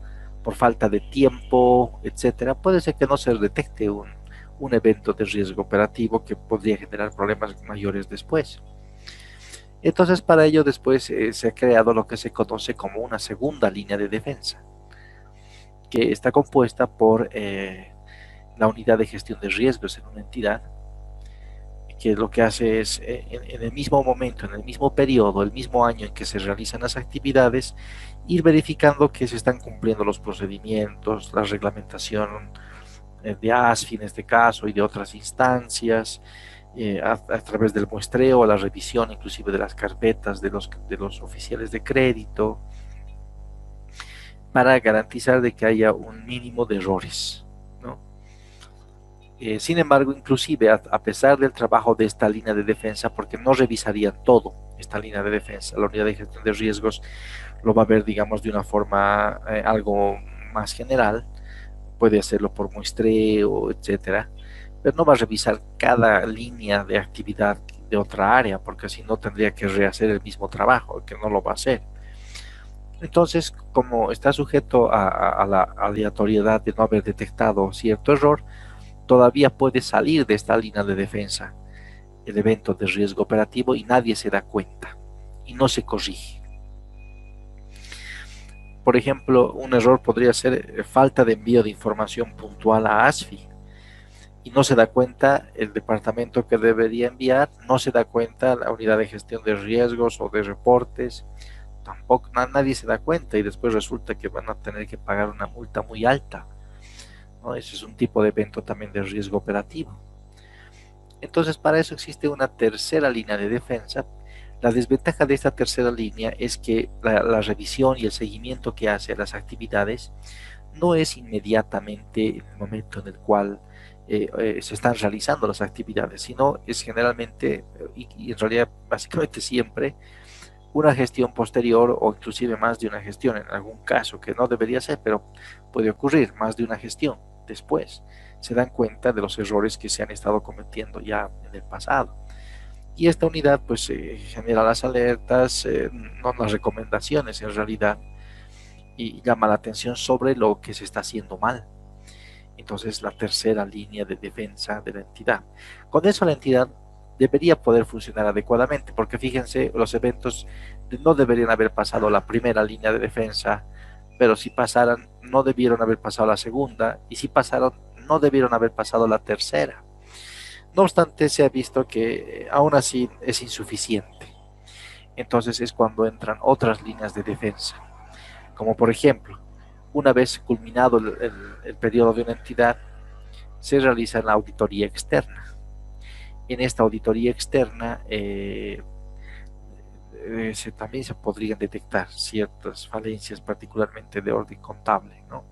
S3: por falta de tiempo, etcétera, puede ser que no se detecte un evento de riesgo operativo que podría generar problemas mayores después. Entonces, para ello después se ha creado lo que se conoce como una segunda línea de defensa, que está compuesta por la unidad de gestión de riesgos en una entidad, que lo que hace es, en el mismo momento, en el mismo periodo, el mismo año en que se realizan las actividades, ir verificando que se están cumpliendo los procedimientos, la reglamentación de ASFI en este caso y de otras instancias, a través del muestreo, la revisión inclusive de las carpetas de los oficiales de crédito, para garantizar de que haya un mínimo de errores, ¿no? Sin embargo, inclusive a pesar del trabajo de esta línea de defensa, porque no revisarían todo esta línea de defensa, la unidad de gestión de riesgos lo va a ver, digamos, de una forma algo más general, puede hacerlo por muestreo, etcétera, pero no va a revisar cada línea de actividad de otra área, porque si no tendría que rehacer el mismo trabajo, que no lo va a hacer. Entonces, como está sujeto a la aleatoriedad de no haber detectado cierto error, todavía puede salir de esta línea de defensa el evento de riesgo operativo y nadie se da cuenta y no se corrige. Por ejemplo, un error podría ser falta de envío de información puntual a ASFI y no se da cuenta el departamento que debería enviar, no se da cuenta la unidad de gestión de riesgos o de reportes, tampoco nadie se da cuenta y después resulta que van a tener que pagar una multa muy alta, ¿no? Ese es un tipo de evento también de riesgo operativo. Entonces, para eso existe una tercera línea de defensa. La desventaja de esta tercera línea es que la revisión y el seguimiento que hace a las actividades no es inmediatamente en el momento en el cual se están realizando las actividades, sino es generalmente, y en realidad básicamente siempre, una gestión posterior o inclusive más de una gestión, en algún caso que no debería ser, pero puede ocurrir más de una gestión después. Se dan cuenta de los errores que se han estado cometiendo ya en el pasado. Y esta unidad pues genera las alertas, no las recomendaciones en realidad, y llama la atención sobre lo que se está haciendo mal. Entonces, la tercera línea de defensa de la entidad. Con eso la entidad debería poder funcionar adecuadamente, porque fíjense, los eventos no deberían haber pasado la primera línea de defensa, pero si pasaran, no debieron haber pasado la segunda, y si pasaron, no debieron haber pasado la tercera. No obstante, se ha visto que aún así es insuficiente. Entonces es cuando entran otras líneas de defensa, como por ejemplo, una vez culminado el periodo de una entidad, se realiza la auditoría externa. En esta auditoría externa también se podrían detectar ciertas falencias, particularmente de orden contable, ¿no?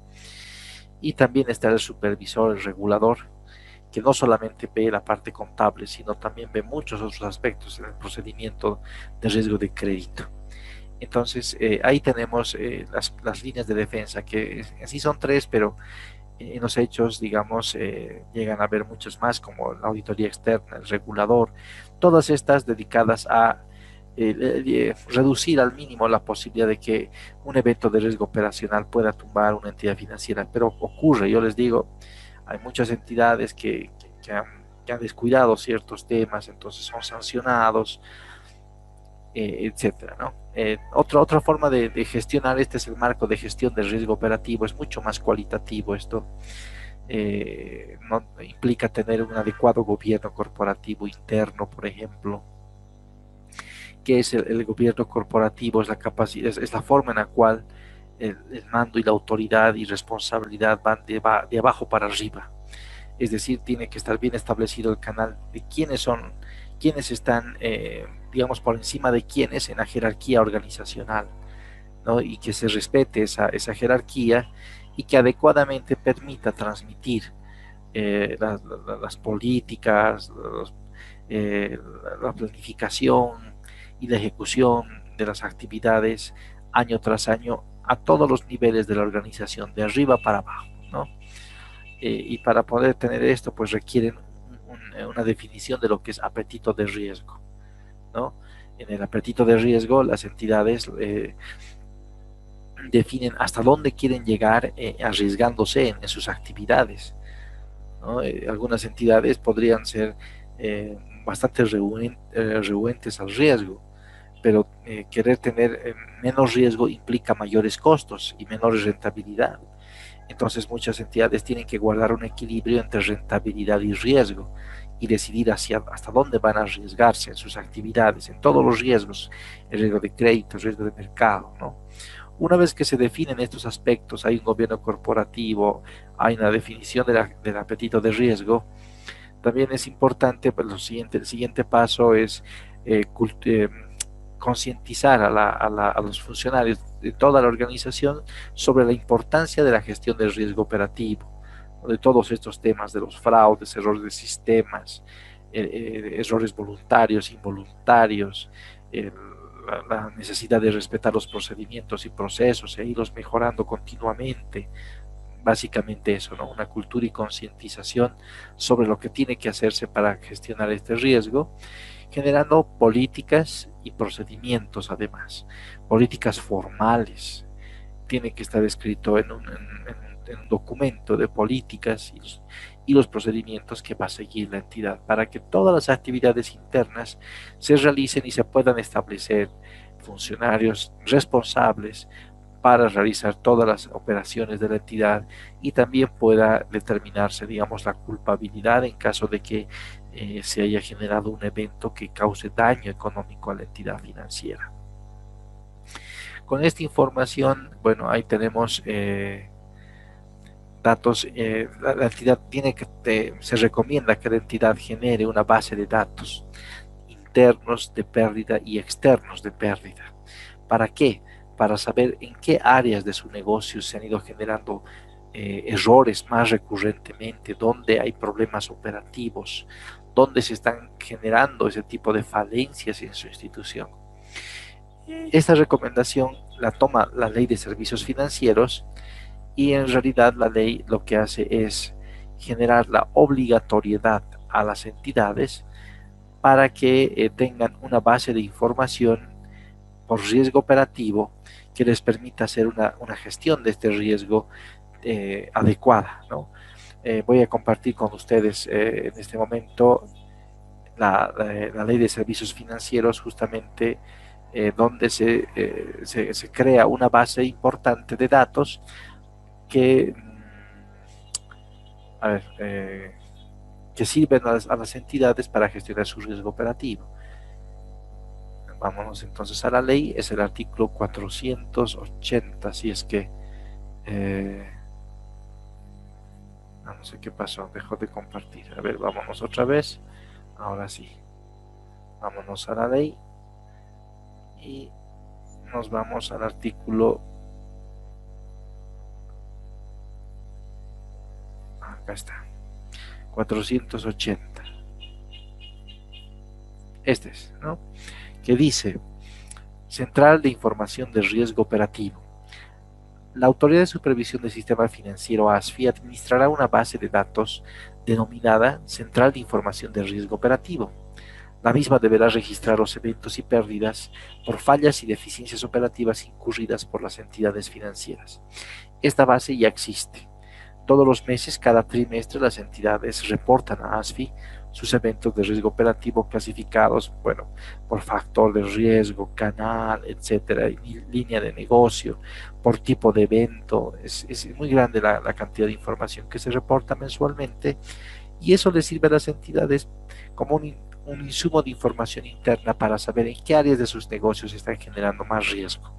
S3: Y también está el supervisor, el regulador, que no solamente ve la parte contable, sino también ve muchos otros aspectos en el procedimiento de riesgo de crédito. Entonces, ahí tenemos las líneas de defensa, que en sí son tres, pero en los hechos, digamos, llegan a haber muchos más, como la auditoría externa, el regulador, todas estas dedicadas a reducir al mínimo la posibilidad de que un evento de riesgo operacional pueda tumbar una entidad financiera. Pero ocurre, yo les digo, hay muchas entidades que han descuidado ciertos temas, entonces son sancionados, etcétera, ¿no? Otra forma de gestionar, este es el marco de gestión del riesgo operativo, es mucho más cualitativo esto. No implica tener un adecuado gobierno corporativo interno, por ejemplo. ¿Qué es el gobierno corporativo? Es la capacidad, es la forma en la cual el mando y la autoridad y responsabilidad van de abajo para arriba. Es decir, tiene que estar bien establecido el canal de quiénes están, digamos, por encima de quiénes en la jerarquía organizacional, ¿no? Y que se respete esa jerarquía y que adecuadamente permita transmitir las políticas, la planificación y la ejecución de las actividades año tras año a todos los niveles de la organización, de arriba para abajo, ¿no? Y para poder tener esto, pues requieren una definición de lo que es apetito de riesgo, ¿no? En el apetito de riesgo, las entidades definen hasta dónde quieren llegar arriesgándose en sus actividades, ¿no? Algunas entidades podrían ser bastante renuentes al riesgo, pero querer tener menos riesgo implica mayores costos y menores rentabilidad. Entonces muchas entidades tienen que guardar un equilibrio entre rentabilidad y riesgo y decidir hasta dónde van a arriesgarse en sus actividades, en todos los riesgos, el riesgo de crédito, el riesgo de mercado, ¿no? Una vez que se definen estos aspectos, hay un gobierno corporativo, hay una definición del apetito de riesgo. También es importante, pues, el siguiente paso es concientizar a los funcionarios de toda la organización sobre la importancia de la gestión del riesgo operativo, de todos estos temas de los fraudes, errores de sistemas, errores voluntarios, involuntarios, la necesidad de respetar los procedimientos y procesos e irlos mejorando continuamente. Básicamente eso, ¿no? Una cultura y concientización sobre lo que tiene que hacerse para gestionar este riesgo, generando políticas y procedimientos además, políticas formales. Tiene que estar escrito en un documento de políticas y los procedimientos que va a seguir la entidad para que todas las actividades internas se realicen y se puedan establecer funcionarios responsables para realizar todas las operaciones de la entidad y también pueda determinarse, digamos, la culpabilidad en caso de que se haya generado un evento que cause daño económico a la entidad financiera. Con esta información, bueno, ahí tenemos datos. La entidad se recomienda que la entidad genere una base de datos internos de pérdida y externos de pérdida. ¿Para qué? Para saber en qué áreas de su negocio se han ido generando errores más recurrentemente, dónde hay problemas operativos, dónde se están generando ese tipo de falencias en su institución. Esta recomendación la toma la Ley de Servicios Financieros y en realidad la ley lo que hace es generar la obligatoriedad a las entidades para que tengan una base de información por riesgo operativo que les permita hacer una gestión de este riesgo adecuada, ¿no? Voy a compartir con ustedes en este momento la Ley de Servicios Financieros, justamente donde se crea una base importante de datos que sirven a las entidades para gestionar su riesgo operativo. Vámonos entonces a la ley, es el artículo 480, si es que no sé qué pasó, dejó de compartir. A ver, vámonos otra vez. Ahora sí, vámonos a la ley y nos vamos al artículo. Acá está, 480. Este es, ¿no? Que dice: Central de Información de Riesgo Operativo. La Autoridad de Supervisión del Sistema Financiero, ASFI, administrará una base de datos denominada Central de Información de Riesgo Operativo. La misma deberá registrar los eventos y pérdidas por fallas y deficiencias operativas incurridas por las entidades financieras. Esta base ya existe. Todos los meses, cada trimestre, las entidades reportan a ASFI sus eventos de riesgo operativo clasificados, bueno, por factor de riesgo, canal, etcétera, línea de negocio, por tipo de evento. Es muy grande la cantidad de información que se reporta mensualmente y eso les sirve a las entidades como un insumo de información interna para saber en qué áreas de sus negocios están generando más riesgo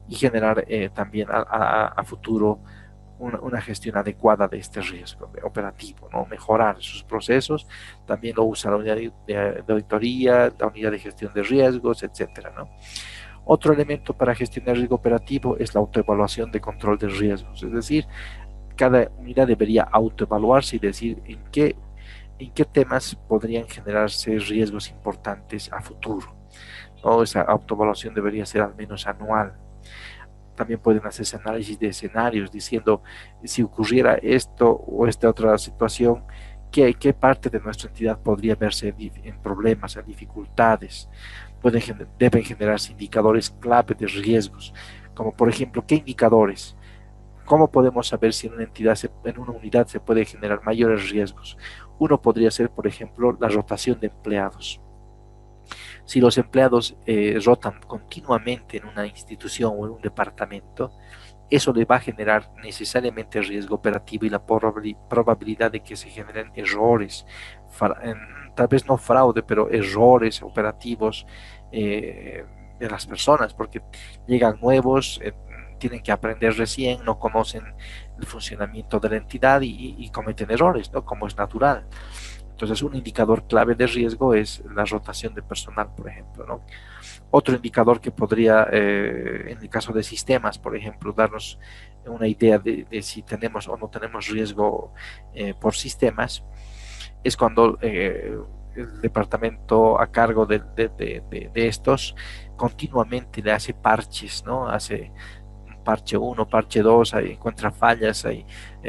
S3: y generar también a futuro una gestión adecuada de este riesgo operativo, ¿no? Mejorar sus procesos. También lo usa la unidad de auditoría, la unidad de gestión de riesgos, etcétera, ¿no? Otro elemento para gestionar el riesgo operativo es la autoevaluación de control de riesgos, es decir, cada unidad debería autoevaluarse y decir en qué temas podrían generarse riesgos importantes a futuro, ¿no? Esa autoevaluación debería ser al menos anual. También pueden hacerse análisis de escenarios diciendo si ocurriera esto o esta otra situación, qué parte de nuestra entidad podría verse en problemas, en dificultades, deben generarse indicadores clave de riesgos, como por ejemplo, ¿qué indicadores? ¿Cómo podemos saber si en una entidad, en una unidad se puede generar mayores riesgos? Uno podría ser, por ejemplo, la rotación de empleados. Si los empleados rotan continuamente en una institución o en un departamento, eso le va a generar necesariamente riesgo operativo y la probabilidad de que se generen errores, tal vez no fraude, pero errores operativos de las personas, porque llegan nuevos, tienen que aprender recién, no conocen el funcionamiento de la entidad y cometen errores, ¿no? Como es natural. Entonces, un indicador clave de riesgo es la rotación de personal, por ejemplo, ¿no? Otro indicador que podría, en el caso de sistemas, por ejemplo, darnos una idea de si tenemos o no tenemos riesgo por sistemas, es cuando el departamento a cargo de estos continuamente le hace parches, ¿no? Hace parche 1, parche 2, ahí encuentra fallas, hay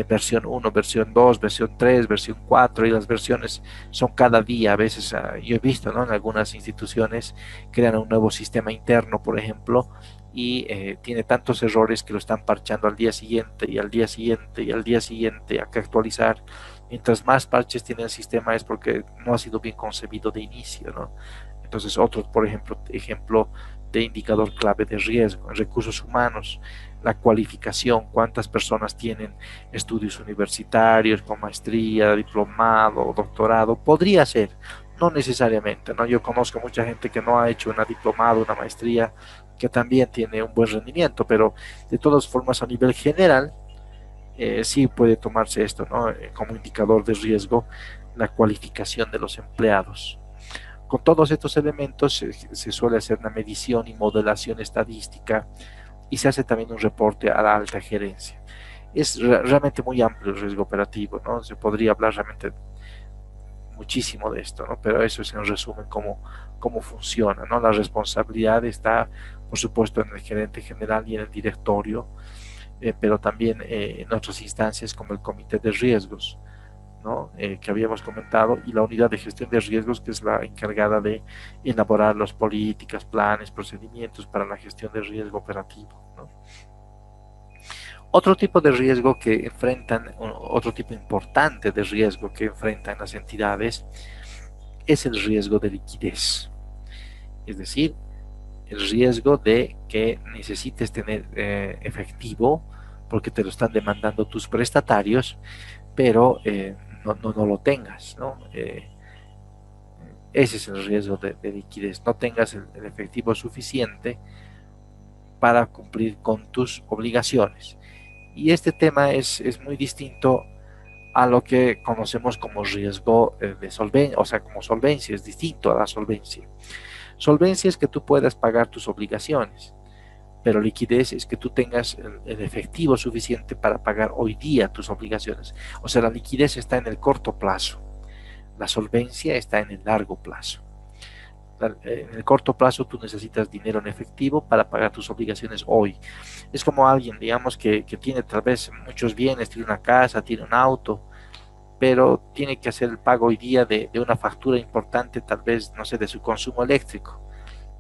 S3: versión 1, versión 2, versión 3, versión 4, y las versiones son cada día. A veces yo he visto, ¿no?, en algunas instituciones crean un nuevo sistema interno, por ejemplo, y tiene tantos errores que lo están parchando al día siguiente y al día siguiente y al día siguiente, hay que actualizar. Mientras más parches tiene el sistema es porque no ha sido bien concebido de inicio, ¿no? Entonces, otro, por ejemplo de indicador clave de riesgo en recursos humanos, la cualificación, cuántas personas tienen estudios universitarios con maestría, diplomado, doctorado. Podría ser, no necesariamente, ¿no? Yo conozco mucha gente que no ha hecho una diplomado, una maestría, que también tiene un buen rendimiento, pero de todas formas a nivel general sí puede tomarse esto, ¿no?, como indicador de riesgo, la cualificación de los empleados. Con todos estos elementos se suele hacer una medición y modelación estadística, y se hace también un reporte a la alta gerencia. Es realmente muy amplio el riesgo operativo, ¿no? Se podría hablar realmente muchísimo de esto, ¿no? Pero eso es en resumen cómo funciona, ¿no? La responsabilidad está, por supuesto, en el gerente general y en el directorio, pero también en otras instancias como el comité de riesgos, ¿no?, que habíamos comentado, y la unidad de gestión de riesgos, que es la encargada de elaborar las políticas, planes, procedimientos para la gestión de riesgo operativo, ¿no? Otro tipo de riesgo que enfrentan, otro tipo importante de riesgo que enfrentan las entidades es el riesgo de liquidez, es decir, el riesgo de que necesites tener efectivo porque te lo están demandando tus prestatarios, pero no lo tengas, ¿no? Ese es el riesgo de liquidez, no tengas el efectivo suficiente para cumplir con tus obligaciones. Y este tema es muy distinto a lo que conocemos como riesgo de solvencia, o sea, como solvencia, es distinto a la solvencia. Solvencia es que tú puedas pagar tus obligaciones, pero liquidez es que tú tengas el efectivo suficiente para pagar hoy día tus obligaciones. O sea, la liquidez está en el corto plazo, la solvencia está en el largo plazo. En el corto plazo tú necesitas dinero en efectivo para pagar tus obligaciones hoy. Es como alguien, digamos, que tiene tal vez muchos bienes, tiene una casa, tiene un auto, pero tiene que hacer el pago hoy día de una factura importante, tal vez, no sé, de su consumo eléctrico,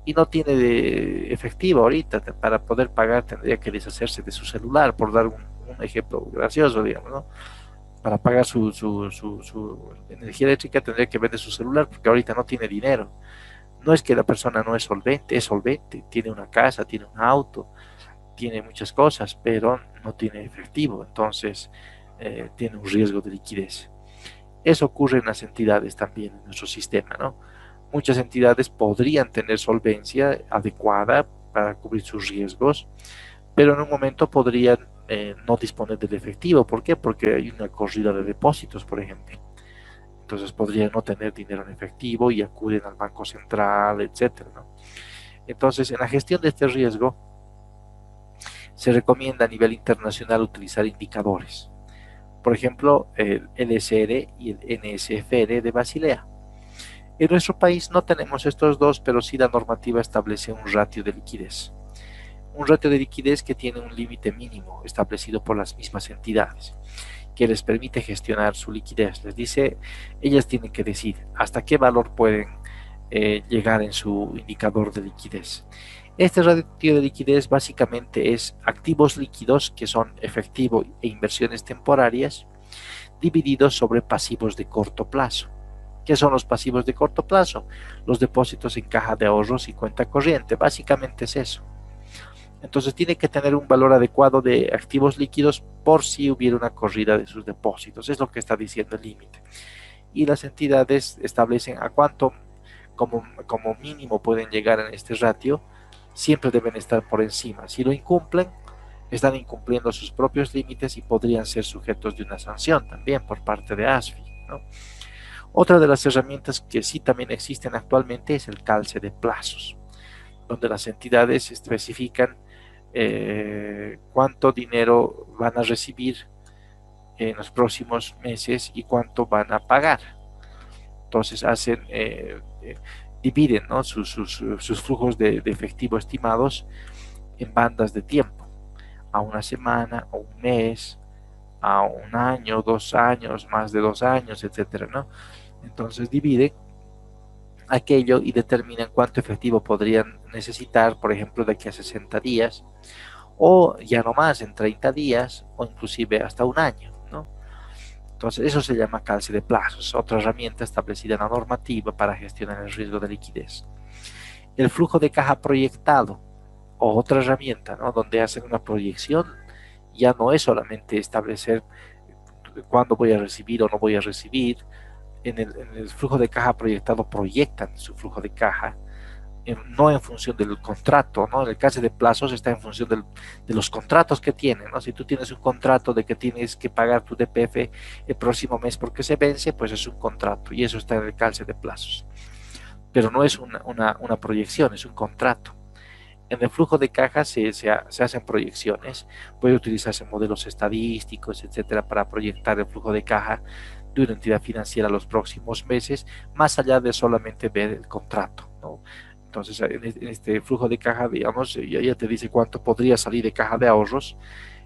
S3: y no tiene de efectivo ahorita. Para poder pagar tendría que deshacerse de su celular, por dar un ejemplo gracioso, digamos, ¿no? Para pagar su energía eléctrica tendría que vender su celular porque ahorita no tiene dinero. No es que la persona no es solvente, tiene una casa, tiene un auto, tiene muchas cosas, pero no tiene efectivo, entonces tiene un riesgo de liquidez. Eso ocurre en las entidades también, en nuestro sistema, ¿no? Muchas entidades podrían tener solvencia adecuada para cubrir sus riesgos, pero en un momento podrían no disponer del efectivo. ¿Por qué? Porque hay una corrida de depósitos, por ejemplo. Entonces podrían no tener dinero en efectivo y acuden al Banco Central, etcétera, ¿no? Entonces, en la gestión de este riesgo, se recomienda a nivel internacional utilizar indicadores. Por ejemplo, el LSR y el NSFR de Basilea. En nuestro país no tenemos estos dos, pero sí la normativa establece un ratio de liquidez. Un ratio de liquidez que tiene un límite mínimo establecido por las mismas entidades, que les permite gestionar su liquidez. Les dice, ellas tienen que decir hasta qué valor pueden llegar en su indicador de liquidez. Este ratio de liquidez básicamente es activos líquidos, que son efectivo e inversiones temporarias, divididos sobre pasivos de corto plazo. ¿Qué son los pasivos de corto plazo? Los depósitos en caja de ahorros y cuenta corriente. Básicamente es eso. Entonces tiene que tener un valor adecuado de activos líquidos por si hubiera una corrida de sus depósitos. Es lo que está diciendo el límite. Y las entidades establecen a cuánto como mínimo pueden llegar en este ratio. Siempre deben estar por encima. Si lo incumplen, están incumpliendo sus propios límites y podrían ser sujetos de una sanción también por parte de ASFI, ¿no? Otra de las herramientas que sí también existen actualmente es el calce de plazos, donde las entidades especifican cuánto dinero van a recibir en los próximos meses y cuánto van a pagar. Entonces dividen, ¿no?, sus flujos de efectivo estimados en bandas de tiempo, a una semana, a un mes, a un año, 2 años, más de 2 años, etcétera, ¿no? Entonces dividen aquello y determinan cuánto efectivo podrían necesitar, por ejemplo, de aquí a 60 días, o ya no más, en 30 días, o inclusive hasta un año, ¿no? Entonces eso se llama calce de plazos, otra herramienta establecida en la normativa para gestionar el riesgo de liquidez. El flujo de caja proyectado, o otra herramienta, ¿no?, donde hacen una proyección. Ya no es solamente establecer cuándo voy a recibir o no voy a recibir. En el flujo de caja proyectado proyectan su flujo de caja, no en función del contrato, ¿no? En el caso de plazos está en función de los contratos que tienen, ¿no? Si tú tienes un contrato de que tienes que pagar tu DPF el próximo mes porque se vence, pues es un contrato y eso está en el calce de plazos. Pero no es una proyección, es un contrato. En el flujo de caja se hacen proyecciones, puede utilizarse modelos estadísticos, etcétera, para proyectar el flujo de caja de una entidad financiera a los próximos meses, más allá de solamente ver el contrato, ¿no? Entonces, en este flujo de caja, digamos, ya te dice cuánto podría salir de caja de ahorros.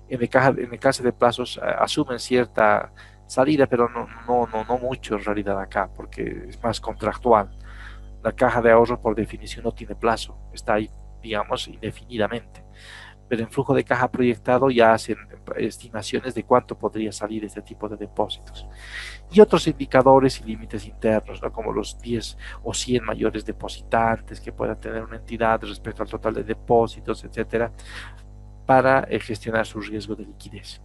S3: En el caso de plazos asumen cierta salida, pero no mucho en realidad acá, porque es más contractual. La caja de ahorros por definición no tiene plazo, está ahí, digamos, indefinidamente. Pero en flujo de caja proyectado ya hacen estimaciones de cuánto podría salir este tipo de depósitos. Y otros indicadores y límites internos, ¿no?, como los 10 o 100 mayores depositantes que pueda tener una entidad respecto al total de depósitos, etcétera, para gestionar su riesgo de liquidez.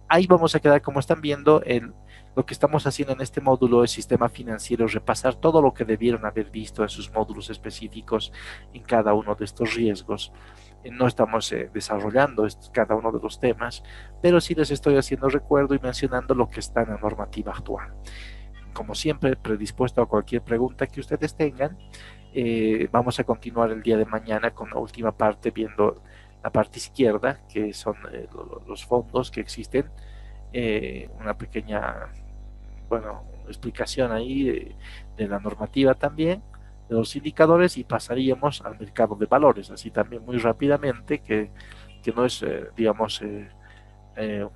S3: Ahí vamos a quedar, como están viendo, lo que estamos haciendo en este módulo es sistema financiero, repasar todo lo que debieron haber visto en sus módulos específicos en cada uno de estos riesgos. No estamos desarrollando cada uno de los temas, pero sí les estoy haciendo recuerdo y mencionando lo que está en la normativa actual. Como siempre, predispuesto a cualquier pregunta que ustedes tengan. Vamos a continuar el día de mañana con la última parte, viendo la parte izquierda, que son los fondos que existen. Una pequeña, explicación ahí de la normativa también, de los indicadores, y pasaríamos al mercado de valores, así también muy rápidamente, que no es, un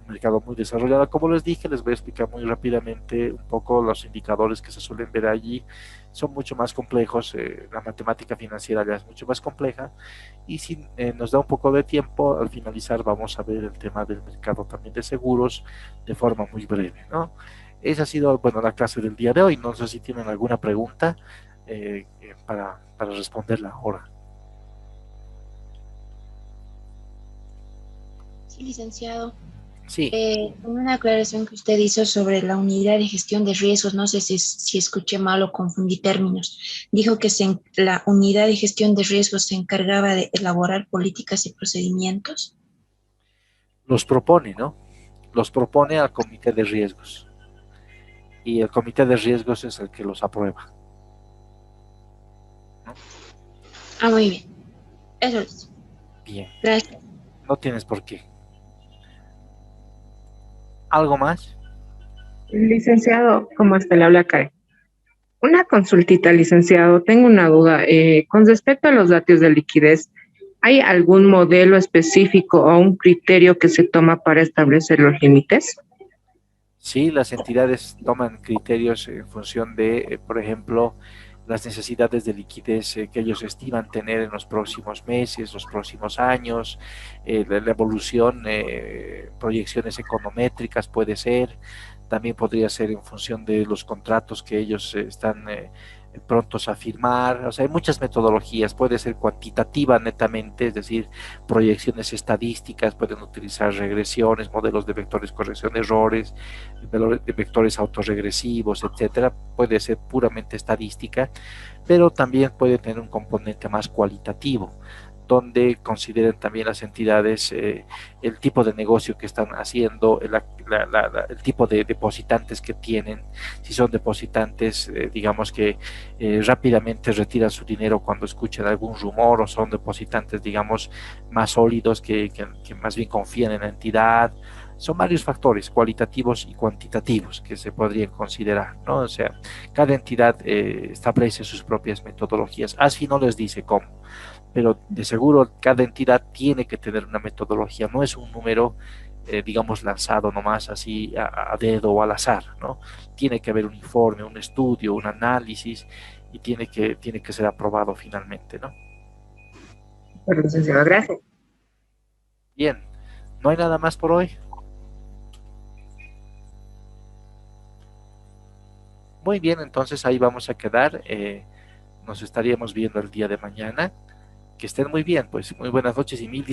S3: mercado muy desarrollado. Como les dije, les voy a explicar muy rápidamente un poco los indicadores que se suelen ver allí. Son mucho más complejos, la matemática financiera ya es mucho más compleja, y si nos da un poco de tiempo, al finalizar vamos a ver el tema del mercado también de seguros de forma muy breve, ¿no? Esa ha sido, la clase del día de hoy. No sé si tienen alguna pregunta para responderla ahora.
S2: Sí, licenciado.
S3: Sí.
S2: Una aclaración que usted hizo sobre la unidad de gestión de riesgos, no sé si escuché mal o confundí términos. Dijo que la unidad de gestión de riesgos se encargaba de elaborar políticas y procedimientos.
S3: Los propone, ¿no? Los propone al comité de riesgos. Y el comité de riesgos es el que los aprueba, ¿no?
S2: Ah, muy bien. Eso es.
S3: Bien.
S2: Gracias.
S3: No tienes por qué. ¿Algo más?
S7: Licenciado, ¿cómo está? Le habla Karen. Una consultita, licenciado. Tengo una duda. Con respecto a los ratios de liquidez, ¿hay algún modelo específico o un criterio que se toma para establecer los límites?
S3: Sí, las entidades toman criterios en función de, por ejemplo, las necesidades de liquidez que ellos estiman tener en los próximos meses, los próximos años, la evolución, proyecciones econométricas puede ser, también podría ser en función de los contratos que ellos están prontos a firmar. O sea, hay muchas metodologías, puede ser cuantitativa netamente, es decir, proyecciones estadísticas, pueden utilizar regresiones, modelos de vectores corrección de errores, de vectores autorregresivos, etcétera. Puede ser puramente estadística, pero también puede tener un componente más cualitativo, donde consideren también las entidades el tipo de negocio que están haciendo, el tipo de depositantes que tienen, si son depositantes, digamos que rápidamente retiran su dinero cuando escuchan algún rumor, o son depositantes, digamos, más sólidos que más bien confían en la entidad. Son varios factores cualitativos y cuantitativos que se podrían considerar, ¿no? O sea, cada entidad establece sus propias metodologías. ASFI no les dice cómo, pero de seguro cada entidad tiene que tener una metodología, no es un número, digamos, lanzado nomás así a dedo o al azar, ¿no? Tiene que haber un informe, un estudio, un análisis, y tiene que ser aprobado finalmente, ¿no?
S7: Bueno, licenciado, gracias.
S3: Bien, ¿no hay nada más por hoy? Muy bien, entonces ahí vamos a quedar. Nos estaríamos viendo el día de mañana. Que estén muy bien, pues muy buenas noches y mil